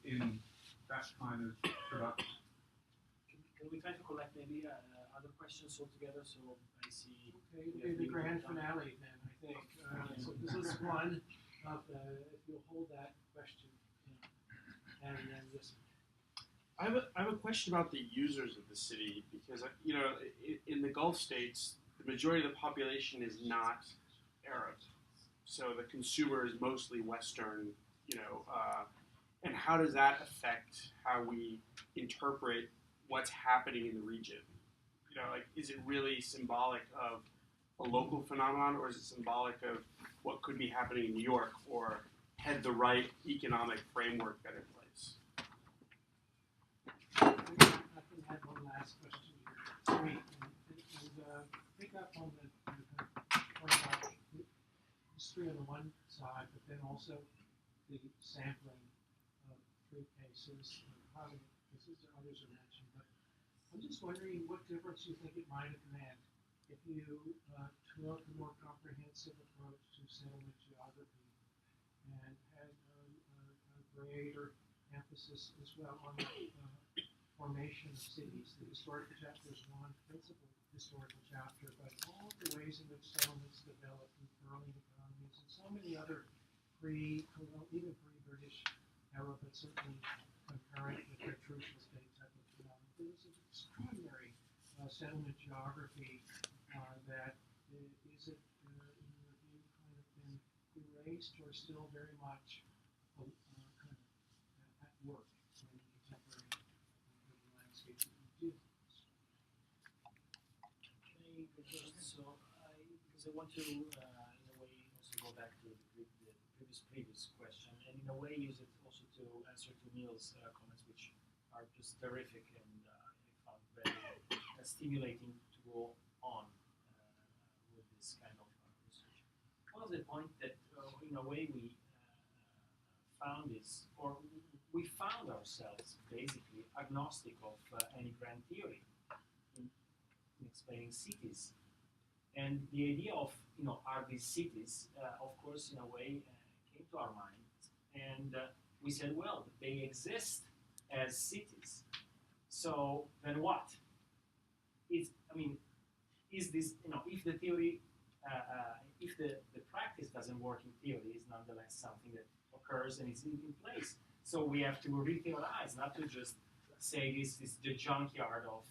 in that kind of production. Can we try to collect maybe other questions altogether? So I see. Okay, it'll be the grand finale then, I think. So this is one of the, if you'll hold that question, and then this. I have a question about the users of the city, because in the Gulf states, the majority of the population is not Arab, so the consumer is mostly Western. And how does that affect how we interpret what's happening in the region? Is it really symbolic of a local phenomenon, or is it symbolic of what could be happening in New York, or had the right economic framework been in place? I can add one last question here. And pick up on the point about history on the one side, but then also the sampling of three cases, how many cases or others are mentioned. But I'm just wondering what difference you think it might have meant if you took a more comprehensive approach to settlement geography and had a greater emphasis as well on the formation of cities. The historical chapter is one principal historical chapter, but all of the ways in which settlements developed in early economies and so many other even pre-British era, but certainly concurrent with the crucial state type of phenomenon. There was an extraordinary settlement geography that is it, in your view, kind of been erased or still very much kind of at work in the contemporary landscape that we do? Because I want to, in a way, also go back to the previous question, and in a way use it also to answer to Neil's comments, which are just terrific, and I found very stimulating to go on with this kind of research. One of the points that, in a way, we found is, or we found ourselves basically agnostic of any grand theory in explaining cities. And the idea of, are these cities, of course, in a way, came to our minds. And we said, well, they exist as cities. So then what? Is this, if the theory, if the practice doesn't work in theory, it's nonetheless something that occurs and is in place. So we have to re-theorize, not to just say this is the junkyard of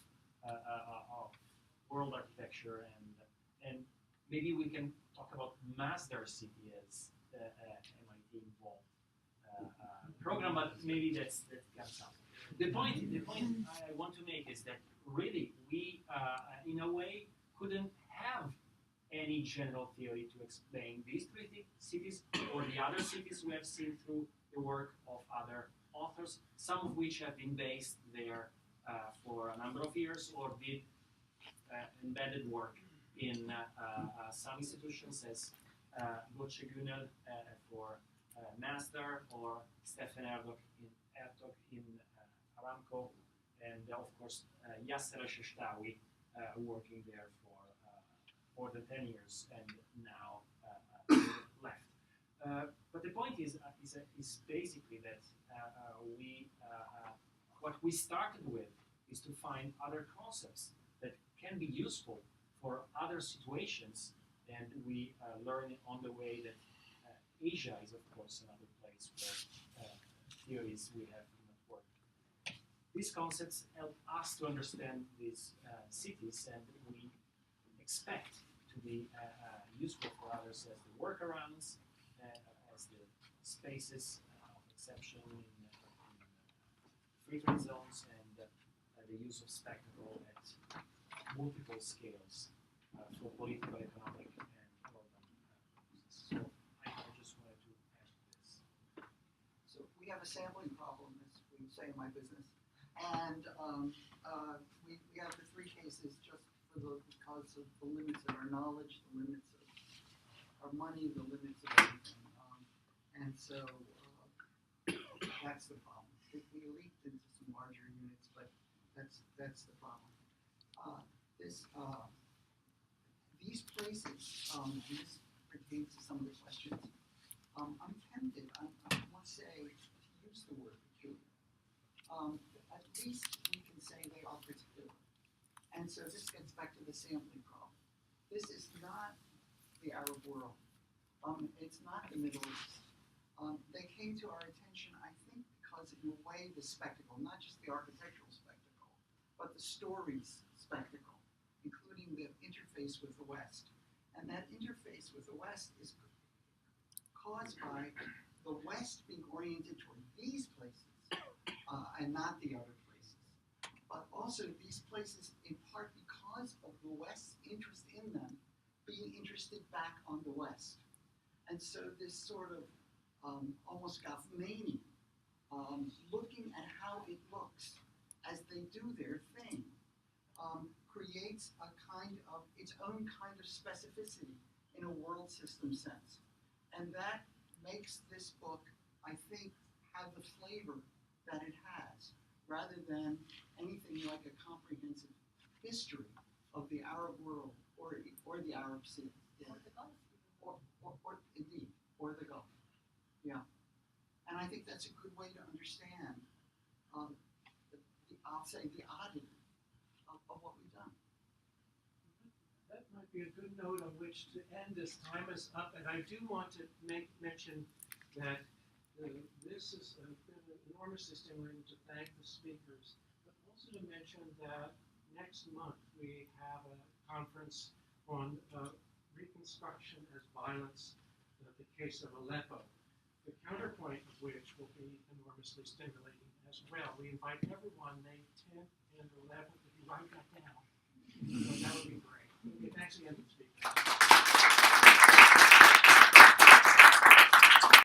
world architecture and maybe we can talk about Master City as MIT involved program, but maybe that comes up. The point I want to make is that really we, in a way, couldn't have any general theory to explain these three cities or the other cities we have seen through the work of other authors, some of which have been based there for a number of years or did embedded work in some institutions as Bsheer for Master or Stefan Erdog in Aramco, and of course Yasser Sheshtawi working there for more than 10 years and now left. But the point is basically that what we started with is to find other concepts that can be useful for other situations, and we learn on the way that Asia is, of course, another place where theories we have not worked. These concepts help us to understand these cities, and we expect to be useful for others as the workarounds, as the spaces of exception in free trade zones, and the use of spectacle at multiple scales for political, economic, and urban purposes. So I just wanted to add this. So we have a sampling problem, as we say in my business, and we have the three cases just because of the limits of our knowledge, the limits of our money, the limits of everything, and so that's the problem. We leaked into some larger units, but that's the problem. These places, this pertains to some of the questions. I'm tempted, I must say, to use the word peculiar. At least we can say they are particular. And so this gets back to the sampling problem. This is not the Arab world. It's not the Middle East. They came to our attention, I think, because in a way the spectacle, not just the architectural spectacle, but the stories spectacle, including the interface with the West. And that interface with the West is caused by the West being oriented toward these places and not the other places. But also these places, in part because of the West's interest in them, being interested back on the West. And so this sort of almost Goffmanian, looking at how it looks as they do their thing, creates a kind of its own kind of specificity in a world system sense. And that makes this book, I think, have the flavor that it has, rather than anything like a comprehensive history of the Arab world or the Arab Sea. Or the Gulf. Or indeed, or the Gulf. Yeah. And I think that's a good way to understand, I'll say, the oddity of what we've done. That might be a good note on which to end. This time is up, and I do want to mention that this has been enormously stimulating, to thank the speakers, but also to mention that next month we have a conference on reconstruction as violence, the case of Aleppo, the counterpoint of which will be enormously stimulating as well. We invite everyone, May 10th and 11th, if you write that down. So that would be great. Okay, thanks again for speaking.